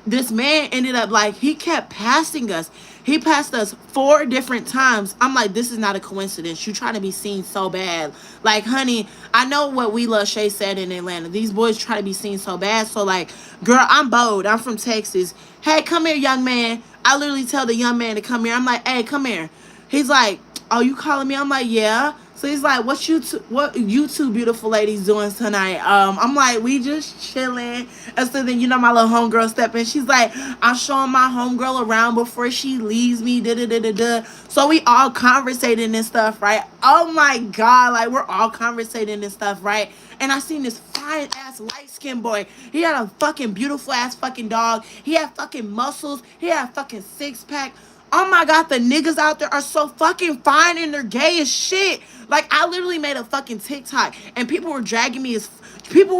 This man ended up like, he kept passing us. He passed us 4 different times. I'm like, this is not a coincidence. You trying to be seen so bad. Like, honey, I know what We Love Shay said in Atlanta. These boys try to be seen so bad. So like, girl, I'm bold. I'm from Texas. Hey, come here, young man. I literally tell the young man to come here. I'm like, hey, come here. He's like, oh, you calling me? I'm like, yeah. So he's like, what you two beautiful ladies doing tonight? I'm like, we just chilling. And so then, my little homegirl step in. She's like, I'm showing my homegirl around before she leaves me. Da da da da da. So we all conversating and stuff, right? Oh my God, like we're all conversating and stuff, right? And I seen this fine ass light skinned boy. He had a fucking beautiful ass fucking dog. He had fucking muscles. He had fucking 6-pack. Oh my God, the niggas out there are so fucking fine and they're gay as shit. Like, I literally made a fucking TikTok and people were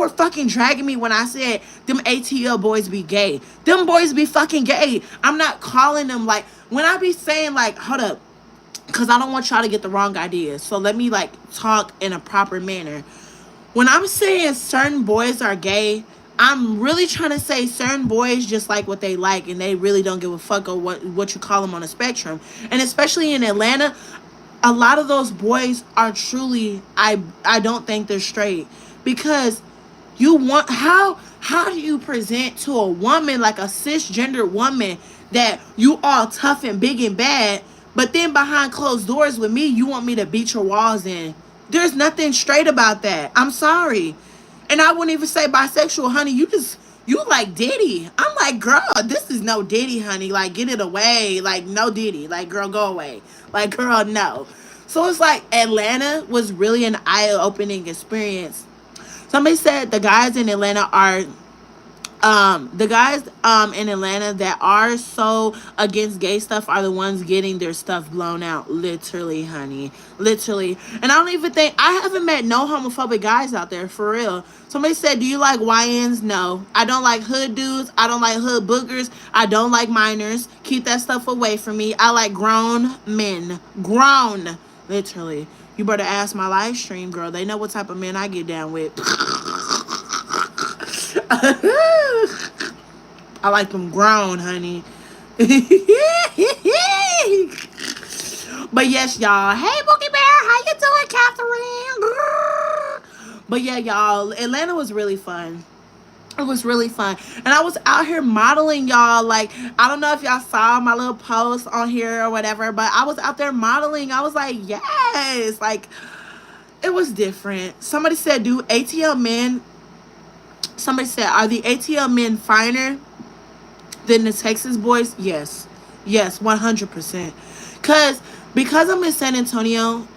fucking dragging me when I said them ATL boys be gay. Them boys be fucking gay. I'm not calling them, like, when I be saying, like, hold up, because I don't want y'all to get the wrong idea. So let me, like, talk in a proper manner. When I'm saying certain boys are gay, I'm really trying to say certain boys just like what they like and they really don't give a fuck of what you call them on the spectrum. And especially in Atlanta, a lot of those boys are truly, I don't think they're straight, because how do you present to a woman, like a cisgender woman, that you all tough and big and bad, but then behind closed doors with me you want me to beat your walls in? There's nothing straight about that. I'm sorry. And I wouldn't even say bisexual, honey. You like Diddy. I'm like, girl, this is no Diddy, honey. Like, get it away. Like, no Diddy. Like, girl, go away. Like, girl, no. So it's like Atlanta was really an eye-opening experience. Somebody said the guys in Atlanta are the guys in Atlanta that are so against gay stuff are the ones getting their stuff blown out. Literally, honey. Literally. And I don't even think, I haven't met no homophobic guys out there, for real. Somebody said, do you like YNs? No. I don't like hood dudes. I don't like hood boogers. I don't like minors. Keep that stuff away from me. I like grown men. Grown. Literally. You better ask my live stream, girl. They know what type of men I get down with. I like them grown, honey. But yes, y'all. Hey, Bookie Bear. How you doing, Catherine? But yeah, y'all. Atlanta was really fun. It was really fun. And I was out here modeling, y'all. Like, I don't know if y'all saw my little post on here or whatever, but I was out there modeling. I was like, yes. Like, it was different. Somebody said, somebody said, are the ATL men finer than the Texas boys? Yes. Yes, 100%. Because I'm in San Antonio,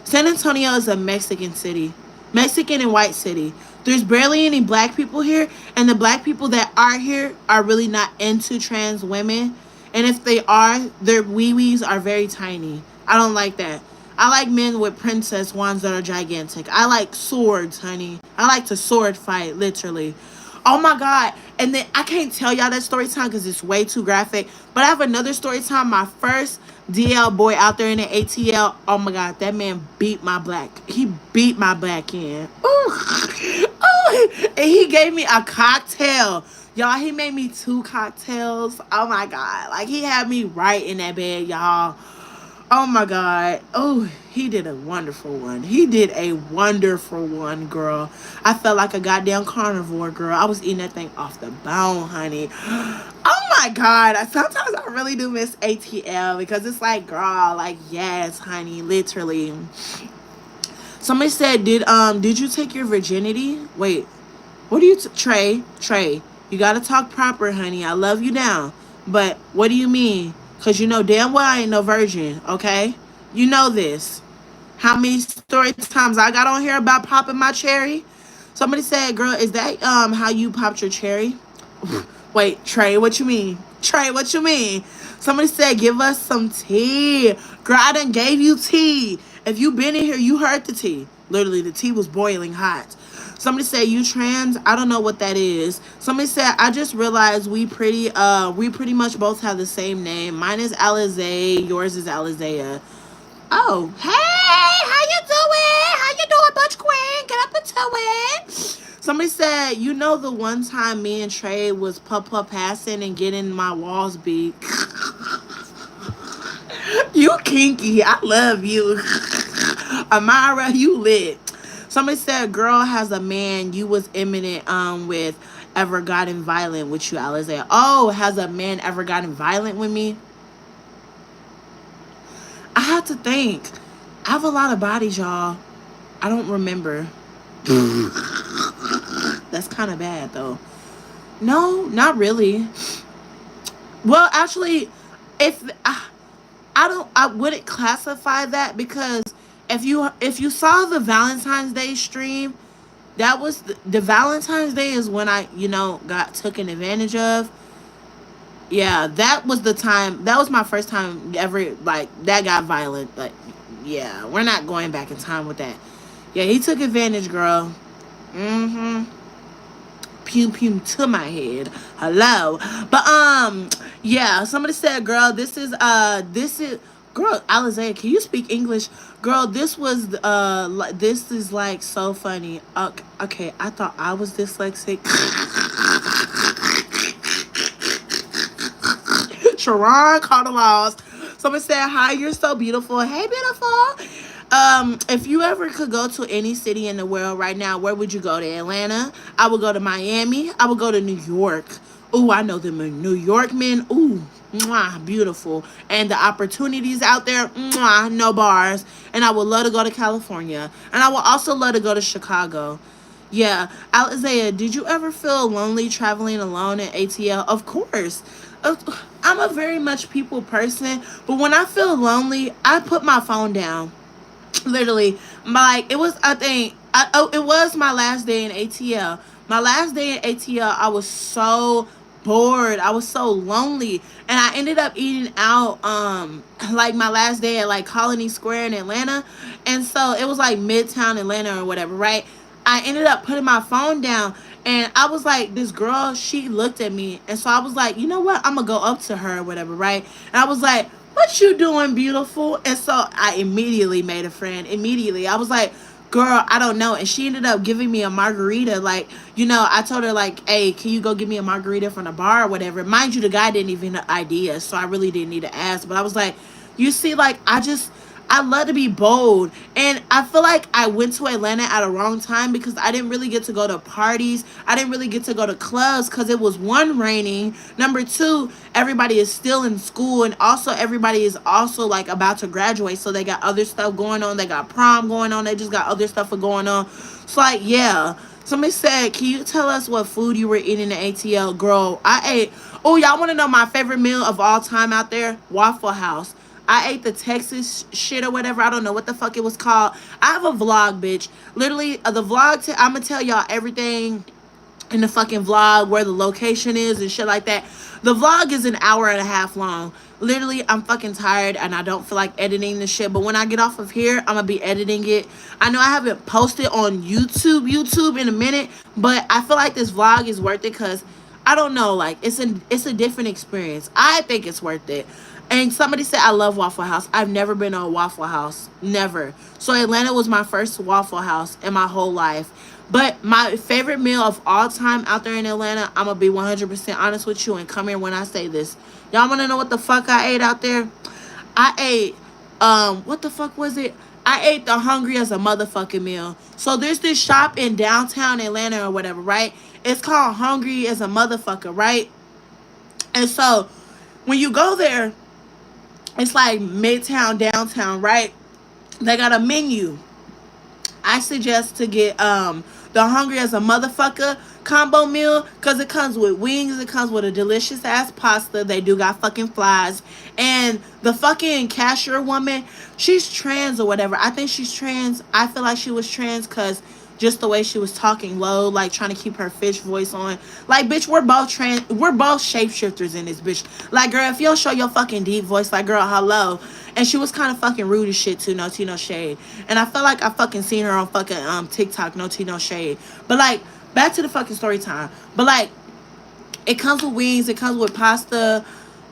San Antonio is a Mexican city. Mexican and white city. There's barely any black people here, and the black people that are here are really not into trans women. And if they are, their wee-wees are very tiny. I don't like that. I like men with princess wands that are gigantic. I like swords, honey. I like to sword fight, literally. Oh my God. And then I can't tell y'all that story time because it's way too graphic. But I have another story time. My first DL boy out there in the ATL. Oh my God. That man beat my black. He beat my black in. Ooh. Ooh. And he gave me a cocktail. Y'all, he made me 2 cocktails. Oh my God. Like, he had me right in that bed, y'all. Oh my God. Oh, he did a wonderful one. He did a wonderful one, girl. I felt like a goddamn carnivore, girl. I was eating that thing off the bone, honey. Oh my God. Sometimes I really do miss ATL because it's like, girl, like, yes, honey, literally. Somebody said, did you take your virginity? Wait, what do you Trey? You gotta talk proper, honey. I love you now, but what do you mean? Cause you know damn well I ain't no virgin, okay? You know this. How many story times I got on here about popping my cherry? Somebody said, "Girl, is that how you popped your cherry?" Wait, Trey, what you mean? Trey, what you mean? Somebody said, "Give us some tea." Girl, I done gave you tea. If you been in here, you heard the tea. Literally, the tea was boiling hot. Somebody said, "You trans?" I don't know what that is. Somebody said, "I just realized we pretty much both have the same name. Mine is Alizé, yours is Alizea." Oh, hey, how you doing? How you doing, Butch Queen? Get up into it. Somebody said, you know the one time me and Trey was passing and getting my walls beat. You kinky. I love you. Amara, you lit. Somebody said, girl has a man you was imminent with ever gotten violent with you, Alizé. Oh, has a man ever gotten violent with me? I have to think. I have a lot of bodies, y'all. I don't remember. That's kind of bad, though. No, not really. Well, actually, if I don't, I wouldn't classify that because if you saw the Valentine's Day stream, that was the Valentine's Day is when I got taken advantage of. Yeah, that was the time. That was my first time ever like that got violent. Like, yeah, we're not going back in time with that. Yeah, he took advantage, girl. Mm-hmm. Pew pew to my head. Hello. But yeah, somebody said, girl, this is girl, Alizé, can you speak English? Girl, this is like so funny. Okay, I thought I was dyslexic. Sharon called the laws. Somebody said, hi, you're so beautiful. Hey, beautiful. If you ever could go to any city in the world right now, where would you go? To Atlanta? I would go to Miami. I would go to New York. Ooh, I know them in New York men. Ooh, mwah, beautiful. And the opportunities out there, mwah, no bars. And I would love to go to California. And I would also love to go to Chicago. Yeah. Isaiah, did you ever feel lonely traveling alone in ATL? Of course. I'm a very much people person, but when I feel lonely, I put my phone down. Literally, it was, I think, it was my last day in ATL. My last day in ATL, I was so bored. I was so lonely, and I ended up eating out like my last day at like Colony Square in Atlanta. And so it was like Midtown Atlanta or whatever, right? I ended up putting my phone down, and I was like, this girl, she looked at me, and so I was like, you know what, I'm gonna go up to her or whatever, right? And I was like, what you doing, beautiful? And so I immediately made a friend. Immediately. I was like, girl, I don't know. And she ended up giving me a margarita. Like, I told her, like, hey, can you go give me a margarita from the bar or whatever? Mind you, the guy didn't even have idea, so I really didn't need to ask. But I was like, you see, like, I love to be bold. And I feel like I went to Atlanta at a wrong time because I didn't really get to go to parties. I didn't really get to go to clubs because it was one, raining. Number two, everybody is still in school. And also everybody is also like about to graduate. So they got other stuff going on. They got prom going on. They just got other stuff going on. It's like, yeah. Somebody said, can you tell us what food you were eating in ATL? Girl, I ate. Oh, y'all want to know my favorite meal of all time out there? Waffle House. I ate the Texas shit or whatever. I don't know what the fuck it was called. I have a vlog, bitch. Literally, the vlog, I'm going to tell y'all everything in the fucking vlog, where the location is and shit like that. The vlog is an hour and a half long. Literally, I'm fucking tired and I don't feel like editing the shit. But when I get off of here, I'm gonna be editing it. I know I haven't posted on YouTube in a minute, but I feel like this vlog is worth it because I don't know, like it's a different experience. I think it's worth it. And somebody said I love Waffle House. I've never been to a Waffle House. Never. So Atlanta was my first Waffle House in my whole life. But my favorite meal of all time out there in Atlanta, I'm going to be 100% honest with you and come here when I say this. Y'all want to know what the fuck I ate out there? I ate, what the fuck was it? I ate the hungry as a motherfucking meal. So there's this shop in downtown Atlanta or whatever, right? It's called Hungry as a Motherfucker, right? And so when you go there, it's like midtown, downtown, right? They got a menu. I suggest to get the hungry as a motherfucker combo meal, because it comes with wings, it comes with a delicious ass pasta. They do got fucking flies. And the fucking cashier woman, she's trans or whatever. I think she's trans. I feel like she was trans because just the way she was talking low, like trying to keep her fish voice on. Like, bitch, we're both shapeshifters in this bitch. Like, girl, if you don't show your fucking deep voice, like, girl, hello. And she was kind of fucking rude as shit too, no tea, no shade. And I felt like I fucking seen her on fucking TikTok, no tea, no shade. But like, back to the fucking story time. But like, it comes with wings, it comes with pasta.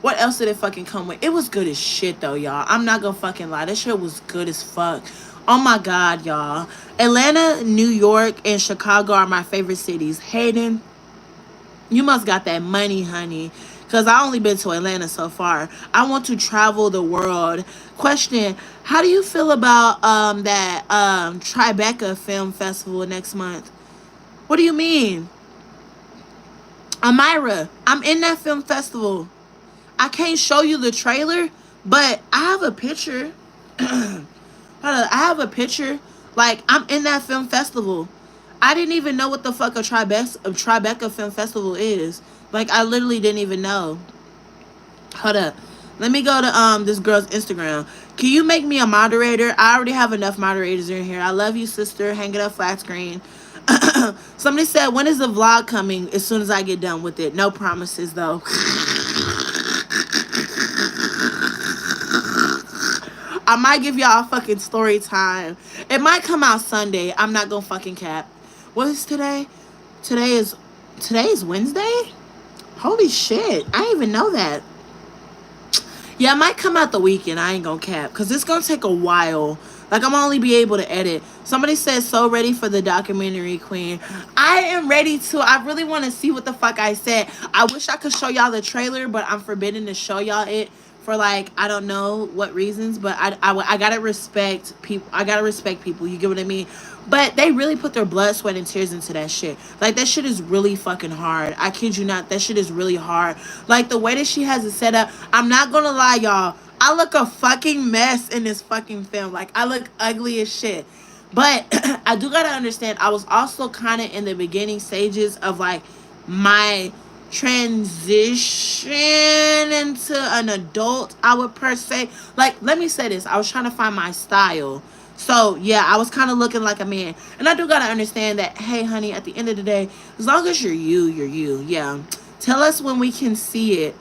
What else did it fucking come with? It was good as shit though, y'all. I'm not gonna fucking lie. That shit was good as fuck. Oh my god, y'all. Atlanta, New York, and Chicago are my favorite cities. Hayden, you must got that money, honey. Because I only been to Atlanta so far. I want to travel the world. Question, how do you feel about that Tribeca Film Festival next month? What do you mean? Amira, I'm in that film festival. I can't show you the trailer, but I have a picture. I have a picture. Like, I'm in that film festival. I didn't even know what the fuck a Tribeca Film Festival is. Like, I literally didn't even know. Hold up. Let me go to this girl's Instagram. Can you make me a moderator? I already have enough moderators in here. I love you, sister. Hang it up flat screen. Somebody said, when is the vlog coming? As soon as I get done with it. No promises, though. I might give y'all a fucking story time. It might come out Sunday. I'm not gonna fucking cap. What is today? Today is Wednesday? Holy shit. I didn't even know that. Yeah, it might come out the weekend. I ain't gonna cap. Because it's gonna take a while. Like, I'm only be able to edit. Somebody said, so ready for the documentary, queen. I am ready to. I really want to see what the fuck I said. I wish I could show y'all the trailer, but I'm forbidden to show y'all it for, like, I don't know what reasons. But I gotta respect people. I gotta respect people. You get what I mean? But they really put their blood, sweat, and tears into that shit. Like, that shit is really fucking hard. I kid you not. That shit is really hard. Like, the way that she has it set up. I'm not gonna lie, y'all. I look a fucking mess in this fucking film. Like, I look ugly as shit. But I do gotta understand, I was also kind of in the beginning stages of, like, my transition into an adult, I would per se. Like, let me say this. I was trying to find my style. So, yeah, I was kind of looking like a man. And I do gotta understand that, hey, honey, at the end of the day, as long as you're you, you're you. Yeah. Tell us when we can see it.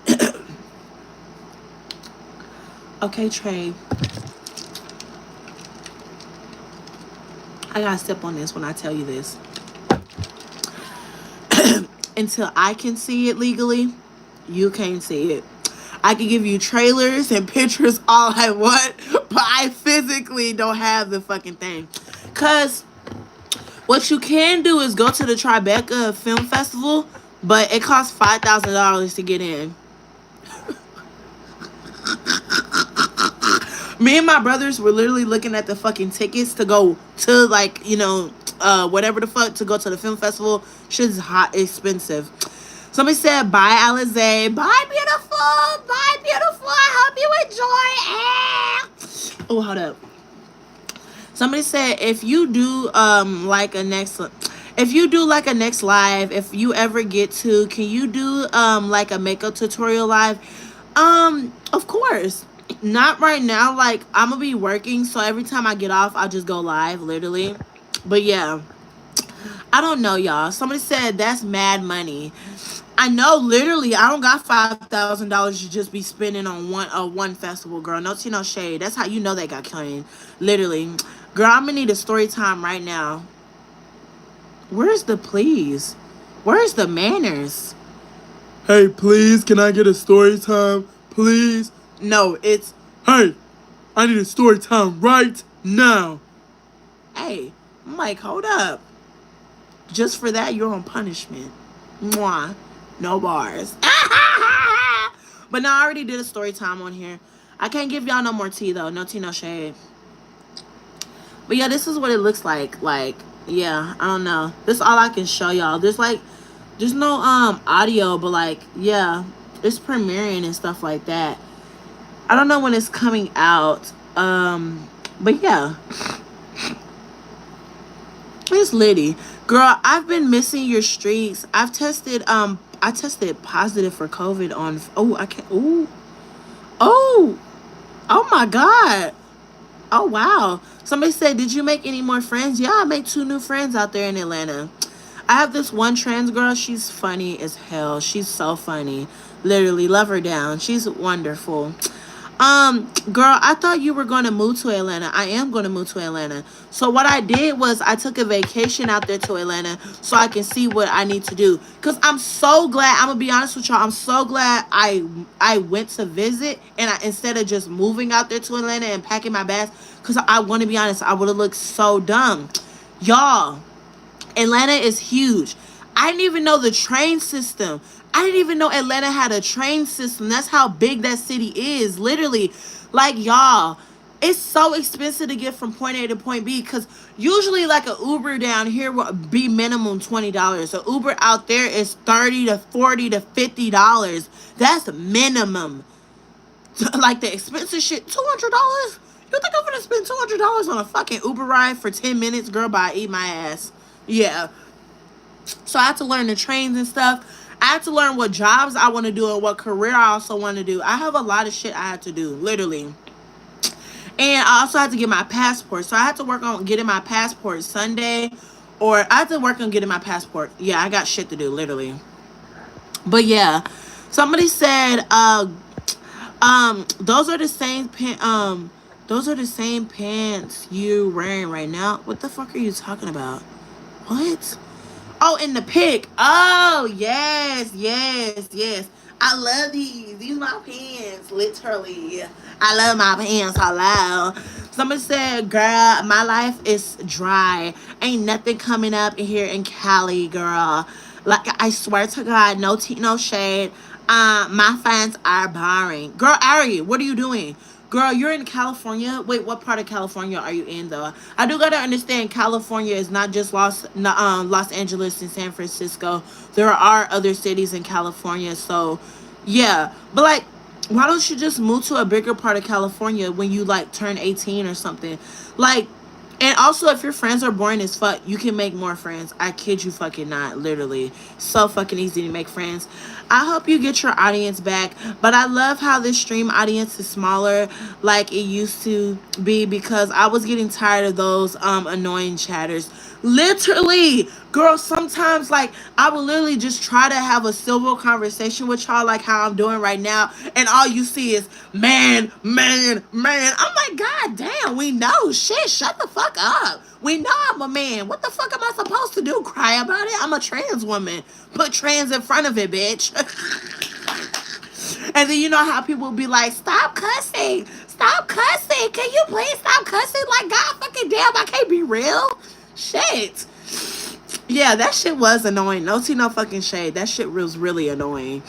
Okay, Trey. I gotta step on this when I tell you this. Until I can see it legally, you can't see it. I can give you trailers and pictures all I want, but I physically don't have the fucking thing. Because what you can do is go to the Tribeca Film Festival, but it costs $5,000 to get in. Me and my brothers were literally looking at the fucking tickets to go to, like, you know, whatever the fuck, to go to the film festival. Shit's hot expensive. Somebody said, bye, Alizé. Bye, beautiful. Bye, beautiful. I hope you enjoy. Oh, hold up. Somebody said, if you do like a next live, if you ever get to, can you do like a makeup tutorial live? Of course. Not right now. Like, I'm gonna be working, so every time I get off, I'll just go live, literally. But yeah, I don't know, y'all. Somebody said that's mad money. I know, literally. I don't got $5,000 to just be spending on one festival, girl. No tea, no shade. That's how you know they got clean. Literally, girl. I'm gonna need a story time right now. Where's the please? Where's the manners? Hey, please, can I get a story time, please? No, it's, hey, I need a story time right now. Hey, I'm like, hold up. Just for that, you're on punishment. Mwah. No bars. But no, I already did a story time on here. I can't give y'all no more tea, though. No tea, no shade. But yeah, this is what it looks like. Like, yeah, I don't know. This is all I can show y'all. There's no audio, but like, yeah. It's premiering and stuff like that. I don't know when it's coming out. But yeah, it's litty. Girl, I've been missing your streaks. I tested positive for COVID on, oh, I can't, oh, oh my God. Oh wow. Somebody said, did you make any more friends? Yeah, I made 2 new friends out there in Atlanta. I have this one trans girl. She's funny as hell. She's so funny. Literally, love her down. She's wonderful. Girl, I thought you were going to move to Atlanta. I am going to move to Atlanta. So what I did was I took a vacation out there to Atlanta so I can see what I need to do. Cause I'm so glad. I'm gonna be honest with y'all. I'm so glad I went to visit and instead of just moving out there to Atlanta and packing my bags. Cause I want to be honest, I would have looked so dumb, y'all. Atlanta is huge. I didn't even know the train system. I didn't even know Atlanta had a train system. That's how big that city is. Literally. Like, y'all, it's so expensive to get from point A to point B because usually, like, a Uber down here will be minimum $20. A Uber out there is $30 to $40 to $50. That's minimum. Like, the expensive shit, $200? You think I'm gonna spend $200 on a fucking Uber ride for 10 minutes? Girl, bye, eat my ass. Yeah. So I had to learn the trains and stuff. I had to learn what jobs I want to do and what career I also want to do. I have a lot of shit I had to do, literally. And I also had to get my passport. So I had to work on getting my passport Sunday. Or I had to work on getting my passport. Yeah, I got shit to do, literally. But yeah. Somebody said, those are the same those are the same pants you wearing right now. What the fuck are you talking about? What? Oh, in the pic. Oh, yes, yes, yes. I love these. These are my pants, literally. I love my pants. Hello. Somebody said, girl, my life is dry. Ain't nothing coming up here in Cali, girl. Like, I swear to God, no tea, no shade. My fans are boring. Girl, Ari, what are you doing? Girl, you're in California. Wait, what part of California are you in though? I do gotta understand California is not just Los Angeles and San Francisco. There are other cities in California. So yeah. But like, why don't you just move to a bigger part of California when you like turn 18 or something? Like, and also, if your friends are boring as fuck, you can make more friends. I kid you fucking not, literally. So fucking easy to make friends. I hope you get your audience back. But I love how this stream audience is smaller like it used to be because I was getting tired of those annoying chatters. Literally, girl, sometimes like I will literally just try to have a civil conversation with y'all like how I'm doing right now, and all you see is man, man, man. I'm like, God damn, we know shit. Shut the fuck up. We know I'm a man. What the fuck am I supposed to do? Cry about it? I'm a trans woman. Put trans in front of it, bitch. And then you know how people be like, stop cussing. Stop cussing. Can you please stop cussing? Like, God fucking damn, I can't be real. Shit. Yeah, that shit was annoying. No tea, no fucking shade. That shit was really annoying.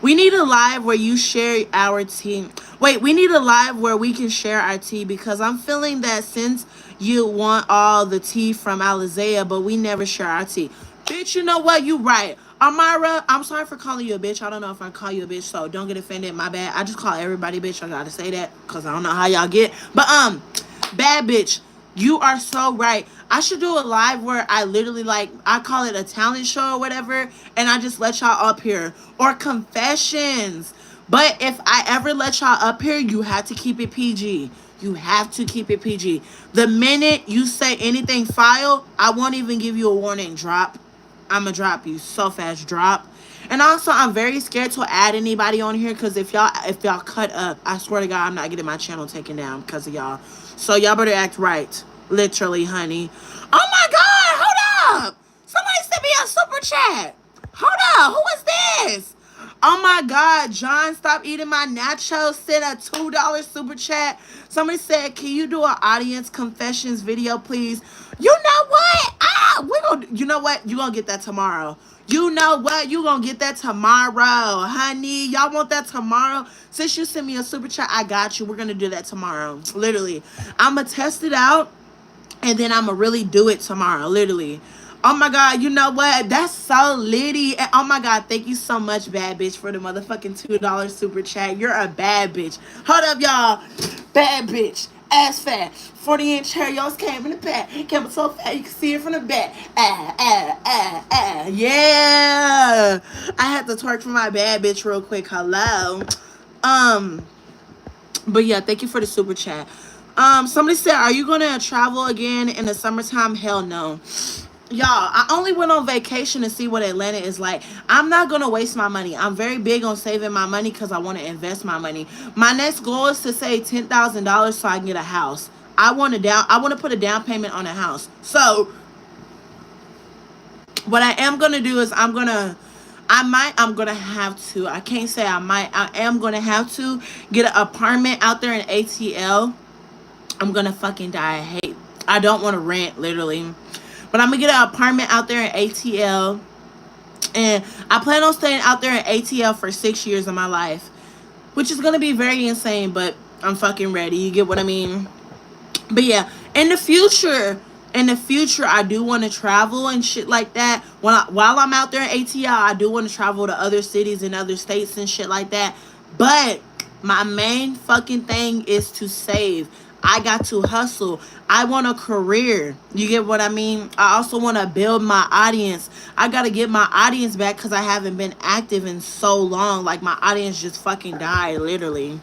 We need a live where you share our tea. Wait, we need a live where we can share our tea because I'm feeling that since you want all the tea from Alizea, but we never share our tea. Bitch, you know what? You right. Amara, I'm sorry for calling you a bitch. I don't know if I call you a bitch, so don't get offended. My bad. I just call everybody bitch. I gotta say that because I don't know how y'all get. But bad bitch, you are so right. I should do a live where I literally like I call it a talent show or whatever, and I just let y'all up here or confessions. But if I ever let y'all up here, you have to keep it PG. You have to keep it PG. The minute you say anything foul, I won't even give you a warning. Drop. I'ma drop you so fast. Drop. And also, I'm very scared to add anybody on here because if y'all cut up, I swear to God, I'm not getting my channel taken down because of y'all. So y'all better act right. Literally, honey. Oh my God, hold up. Somebody sent me a super chat. Hold up, who is this? Oh my God, John, stop eating my nachos. Sent a $2 super chat. Somebody said, can you do an audience confessions video, please? You know what? You know what? You gonna get that tomorrow. You know what? You gonna get that tomorrow, honey. Y'all want that tomorrow? Since you sent me a super chat, I got you. We're gonna do that tomorrow. Literally. I'm gonna test it out and then I'm gonna really do it tomorrow. Literally. Oh my God, you know what? That's so litty. And oh my God, thank you so much, bad bitch, for the motherfucking $2 super chat. You're a bad bitch. Hold up, y'all. Bad bitch. Ass fat. 40-inch hair. Yours came in the back. Came so fat you can see it from the back. Yeah. I had to twerk for my bad bitch real quick. Hello. Um, but yeah, thank you for the super chat. Somebody said, are you gonna travel again in the summertime? Hell no. Y'all, I only went on vacation to see what Atlanta is like. I'm not gonna waste my money. I'm very big on saving my money because I want to invest my money. My next goal is to save $10,000 so I can get a house. I want to put a down payment on a house. So what I am gonna do is I'm gonna have to. I can't say I might. I am gonna have to get an apartment out there in ATL. I'm gonna fucking die. I don't want to rent, literally. But I'm gonna get an apartment out there in ATL. And I plan on staying out there in ATL for 6 years of my life. Which is gonna be very insane, but I'm fucking ready. You get what I mean? But yeah, in the future, I do want to travel and shit like that. While I'm out there in ATL, I do want to travel to other cities and other states and shit like that. But my main fucking thing is to save. I got to hustle. I want a career. You get what I mean? I also want to build my audience. I got to get my audience back because I haven't been active in so long. Like, my audience just fucking died, literally.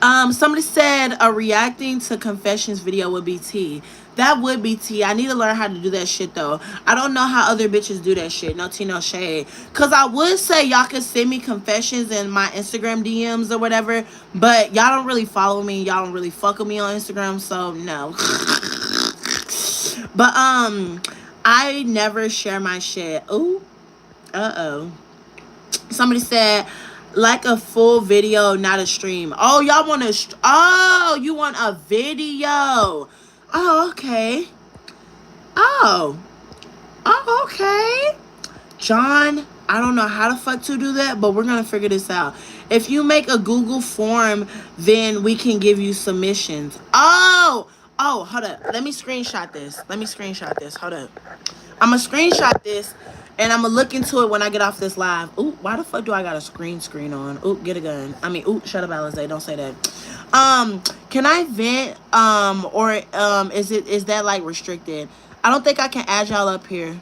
Somebody said a reacting to confessions video would be tea. That would be tea. I need to learn how to do that shit though. I don't know how other bitches do that shit. No tea, no shade. Cause I would say y'all could send me confessions in my Instagram DMs or whatever, but y'all don't really follow me. Y'all don't really fuck with me on Instagram, so no. But I never share my shit. Ooh, somebody said like a full video, not a stream. Oh, y'all want to? Oh, you want a video? Oh, okay. Oh, okay. John, I don't know how the fuck to do that, but we're gonna figure this out. If you make a Google form, then we can give you submissions. Oh, hold up. Let me screenshot this. Hold up. I'm gonna screenshot this and I'm gonna look into it when I get off this live. Ooh, why the fuck do I got a screen on? Ooh, get a gun. I mean, ooh, shut up, Alizé. Don't say that. Can I vent? Or is that like restricted? I don't think I can add y'all up here.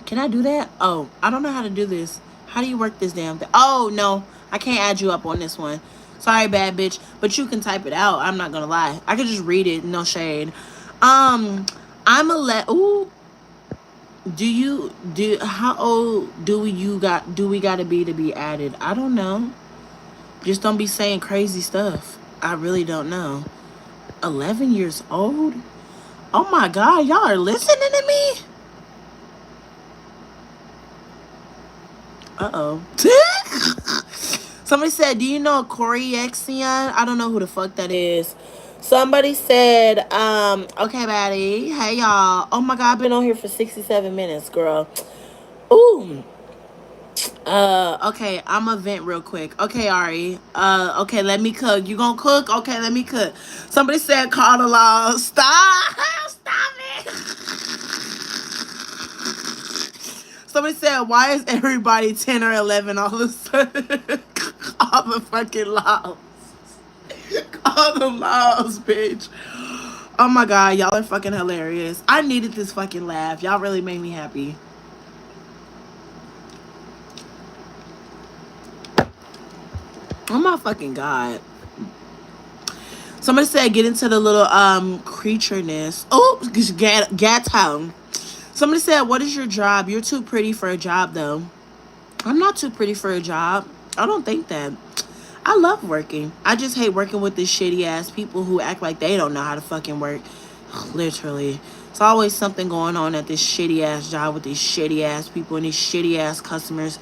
Can I do that? Oh, I don't know how to do this. How do you work this damn thing? Oh, no. I can't add you up on this one. Sorry, bad bitch. But you can type it out. I'm not gonna lie. I could just read it. No shade. I'm a ooh. How old do we gotta be to be added? I don't know. Just don't be saying crazy stuff. I really don't know. 11 years old? Oh my God, y'all are listening to me? Uh-oh. Somebody said, do you know Corey Exion? I don't know who the fuck that is. Somebody said, okay, Maddie. Hey, y'all. Oh my God, I've been on here for 67 minutes, girl. Ooh. Okay, I'm gonna vent real quick. Okay, Ari. Okay, let me cook. You gonna cook? Okay, let me cook. Somebody said, call the law. Stop. Stop it. Somebody said, why is everybody 10 or 11 all of a sudden? All the fucking laws. All the laws, bitch. Oh my God, y'all are fucking hilarious. I needed this fucking laugh. Y'all really made me happy. Oh my fucking God. Somebody said get into the little creatureness. Oh, ghetto. Somebody said, what is your job? You're too pretty for a job though. I'm not too pretty for a job. I don't think that. I love working. I just hate working with these shitty ass people who act like they don't know how to fucking work. Literally. It's always something going on at this shitty ass job with these shitty ass people and these shitty ass customers.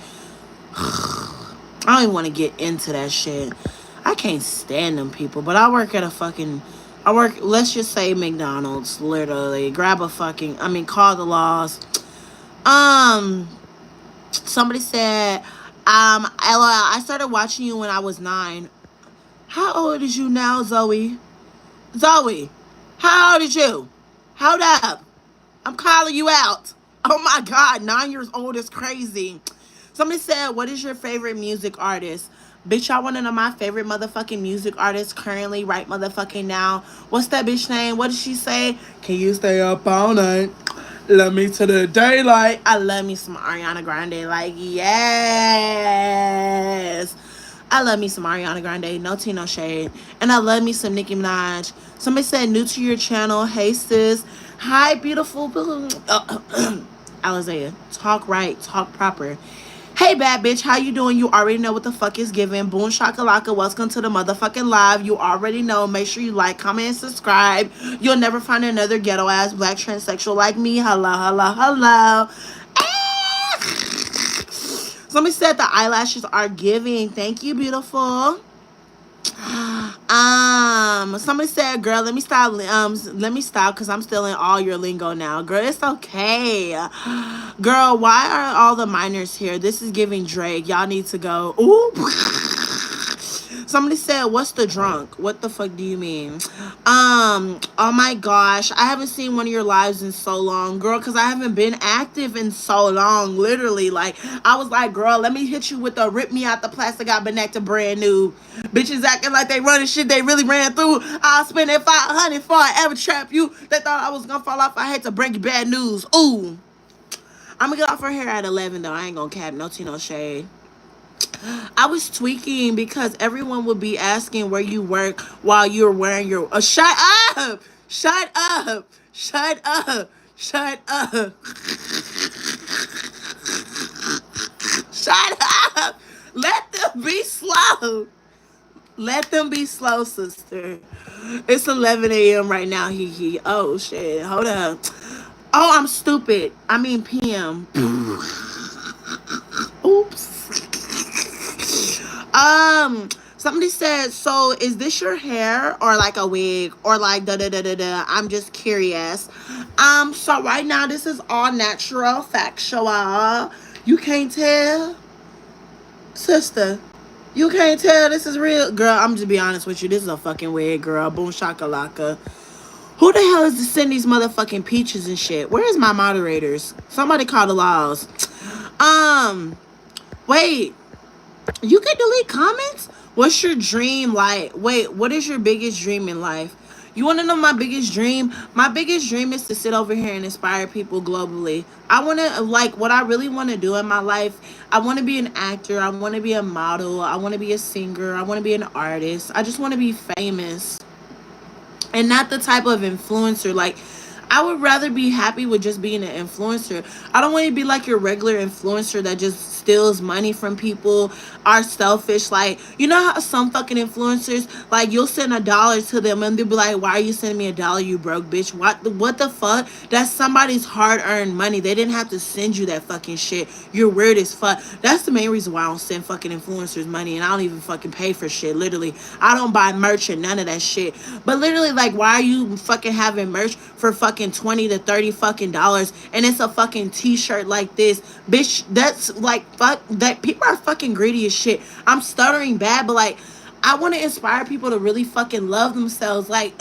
I don't even want to get into that shit. I can't stand them people. But I work, let's just say McDonald's, literally. Call the laws. Somebody said, LOL, I started watching you when I was 9. How old is you now, Zoe? Zoe, how old is you? Hold up. I'm calling you out. Oh my God, 9 years old is crazy. Somebody said, what is your favorite music artist? Bitch, y'all want to know my favorite motherfucking music artist currently, right motherfucking now? What's that bitch name? What did she say? Can you stay up all night? Love me to the daylight. I love me some Ariana Grande. Like, yes. I love me some Ariana Grande. No tea, no shade. And I love me some Nicki Minaj. Somebody said, new to your channel. Hey, sis. Hi, beautiful. Alizea, talk right. Talk proper. Hey, bad bitch, how you doing? You already know what the fuck is given. Boom shakalaka, welcome to the motherfucking live. You already know. Make sure you like, comment, and subscribe. You'll never find another ghetto ass black transsexual like me. Hello, hello, hello. Somebody said the eyelashes are giving. Thank you, beautiful. Somebody said, girl, let me stop because I'm still in all your lingo now. Girl, it's okay. Girl, why are all the minors here? This is giving Drake. Y'all need to go. Ooh. Somebody said, what's the drunk? What the fuck do you mean? Oh my gosh. I haven't seen one of your lives in so long, girl, because I haven't been active in so long. Literally. Like, I was like, girl, let me hit you with the rip me out the plastic I've been acting brand new. Bitches acting like they running shit they really ran through. I'll spend that 500 before I ever trap you. They thought I was gonna fall off. I had to bring you bad news. Ooh. I'm gonna get off her hair at 11 though. I ain't gonna cap. No tea, no shade. I was tweaking because everyone would be asking where you work while you're wearing your. Shut up! Shut up! Shut up! Shut up! Shut up! Let them be slow. Let them be slow, sister. It's 11 a.m. right now. He. Oh shit! Hold up. Oh, I'm stupid. I mean PM. Oops. Somebody said, so is this your hair or like a wig or like da da da da da? I'm just curious. So right now this is all natural, factual. You can't tell, sister. You can't tell this is real, girl. I'm just be honest with you. This is a fucking wig, girl. Boom shakalaka. Who the hell is to send these motherfucking peaches and shit? Where is my moderators? Somebody call the laws. Wait. You can delete comments? What's your dream like? Wait, what is your biggest dream in life? You want to know my biggest dream? My biggest dream is to sit over here and inspire people globally. I want to, like, what I really want to do in my life, I want to be an actor. I want to be a model. I want to be a singer. I want to be an artist. I just want to be famous and not the type of influencer. Like, I would rather be happy with just being an influencer. I don't want to be like your regular influencer that just steals money from people, are selfish. Like, you know how some fucking influencers, like, you'll send $1 to them and they'll be like, why are you sending me $1, you broke bitch? What the fuck? That's somebody's hard-earned money. They didn't have to send you that fucking shit. You're weird as fuck. That's the main reason why I don't send fucking influencers money, and I don't even fucking pay for shit. Literally, I don't buy merch and none of that shit. But literally, like, why are you fucking having merch for fucking 20 to 30 fucking dollars and it's a fucking t-shirt like this? Bitch, that's like, fuck, that people are fucking greedy as shit. I'm stuttering bad, but like, I want to inspire people to really fucking love themselves. Like,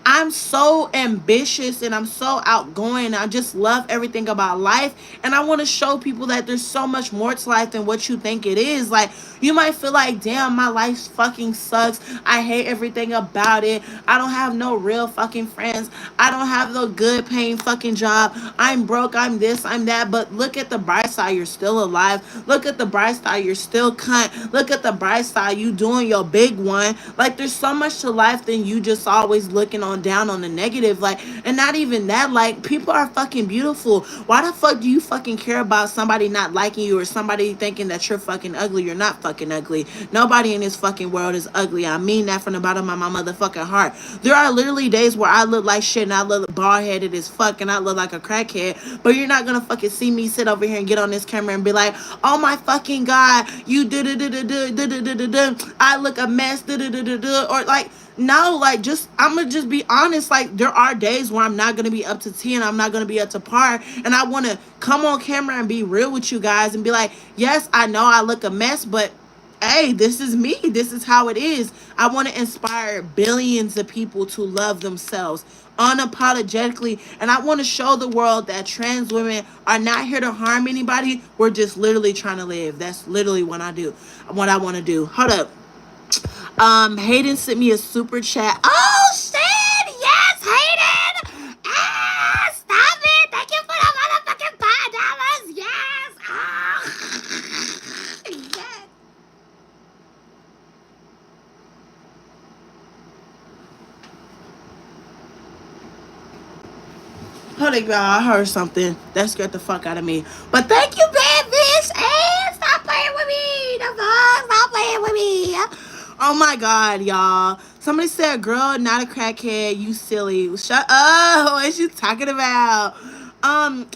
I'm so ambitious and I'm so outgoing. I just love everything about life. And I want to show people that there's so much more to life than what you think it is. Like, you might feel like, damn, my life fucking sucks. I hate everything about it. I don't have no real fucking friends. I don't have no good paying fucking job. I'm broke. I'm this. I'm that. But look at the bright side. You're still alive. Look at the bright side. You're still cunt. Look at the bright side. You doing your big one. Like, there's so much to life than you just always looking on down on the negative. Like, and not even that, like, people are fucking beautiful. Why the fuck do you fucking care about somebody not liking you or somebody thinking that you're fucking ugly? You're not fucking ugly. Nobody in this fucking world is ugly. I mean that from the bottom of my motherfucking heart. There are literally days where I look like shit and I look bald headed as fuck and I look like a crackhead, but you're not gonna fucking see me sit over here and get on this camera and be like, oh my fucking god, you do I look a mess, or like, no, like, just, I'm gonna just be honest. Like, there are days where I'm not gonna be up to 10, I'm not gonna be up to par, and I want to come on camera and be real with you guys and be like, yes, I know I look a mess, but hey, this is me. This is how it is. I want to inspire billions of people to love themselves unapologetically. And I want to show the world that trans women are not here to harm anybody. We're just literally trying to live. That's literally what I do. What I want to do. Hold up. Hayden sent me a super chat. Oh shit! Yes, Hayden! Ah, stop it! Thank you for the motherfucking $5. Yes! Ah. Yes. Hold on, y'all. I heard something. That scared the fuck out of me. But thank you, bad bitch. And stop playing with me. The fuck? Stop playing with me. Oh my god, y'all. Somebody said, girl, not a crackhead. You silly. Shut up. What is you talking about?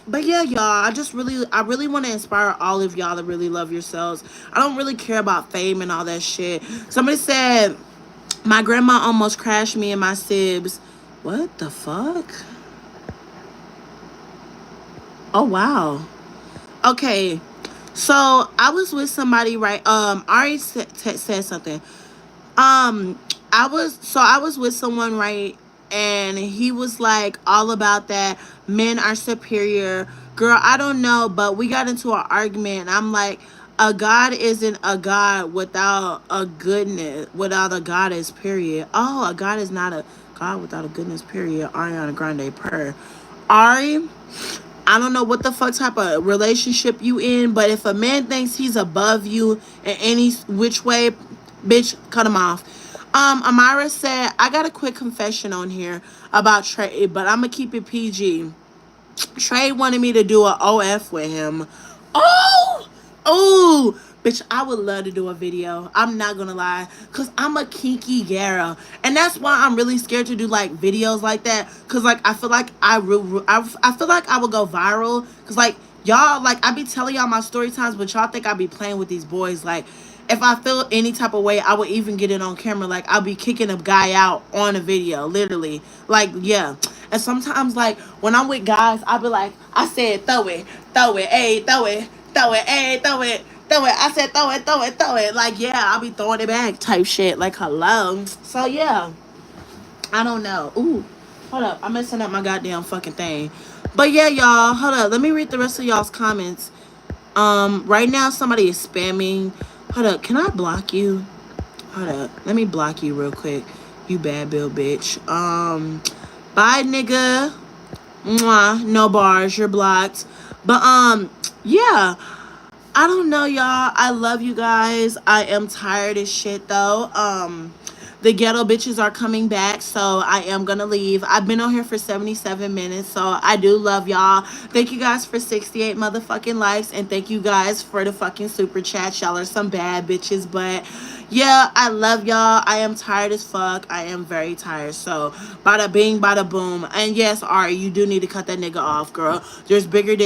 But yeah, y'all, I really want to inspire all of y'all to really love yourselves. I don't really care about fame and all that shit. Somebody said, my grandma almost crashed me and my sibs. What the fuck? Oh wow. Okay. So I was with somebody, right? Ari said something. Um, I was with someone, right? And he was like all about that men are superior. Girl, I don't know, but we got into an argument and I'm like, a God isn't a God without a goodness, without a goddess, period. Oh, a God is not a God without a goodness, period. Ariana Grande per. Ari, I don't know what the fuck type of relationship you in, but if a man thinks he's above you in any which way, bitch, cut him off. Amara said, I got a quick confession on here about Trey, but I'm gonna keep it PG. Trey wanted me to do an OF with him. Oh, oh, bitch, I would love to do a video. I'm not gonna lie, cause I'm a kinky girl, and that's why I'm really scared to do like videos like that. Cause like I feel like I feel like I would go viral. Cause like y'all, like I be telling y'all my story times, but y'all think I be playing with these boys. Like if I feel any type of way, I would even get it on camera. Like I'll be kicking a guy out on a video, literally. Like yeah. And sometimes like when I'm with guys, I'll be like, I said throw it, hey, throw it, hey, throw it. Throw it. I said throw it, throw it, throw it. Like yeah, I'll be throwing it back type shit. Like hello. So yeah. I don't know. Ooh. Hold up. I'm messing up my goddamn fucking thing. But yeah, y'all. Hold up. Let me read the rest of y'all's comments. Right now somebody is spamming. Hold up, can I block you? Hold up, let me block you real quick. You bad bill bitch. Bye nigga. Mwah, no bars, you're blocked. But yeah. I don't know, y'all. I love you guys. I am tired as shit though. The ghetto bitches are coming back, so I am gonna leave. I've been on here for 77 minutes, so I do love y'all. Thank you guys for 68 motherfucking likes, and thank you guys for the fucking super chat. Y'all are some bad bitches, but yeah, I love y'all. I am tired as fuck. I am very tired. So bada bing, bada boom. And yes, Ari, you do need to cut that nigga off, girl. There's bigger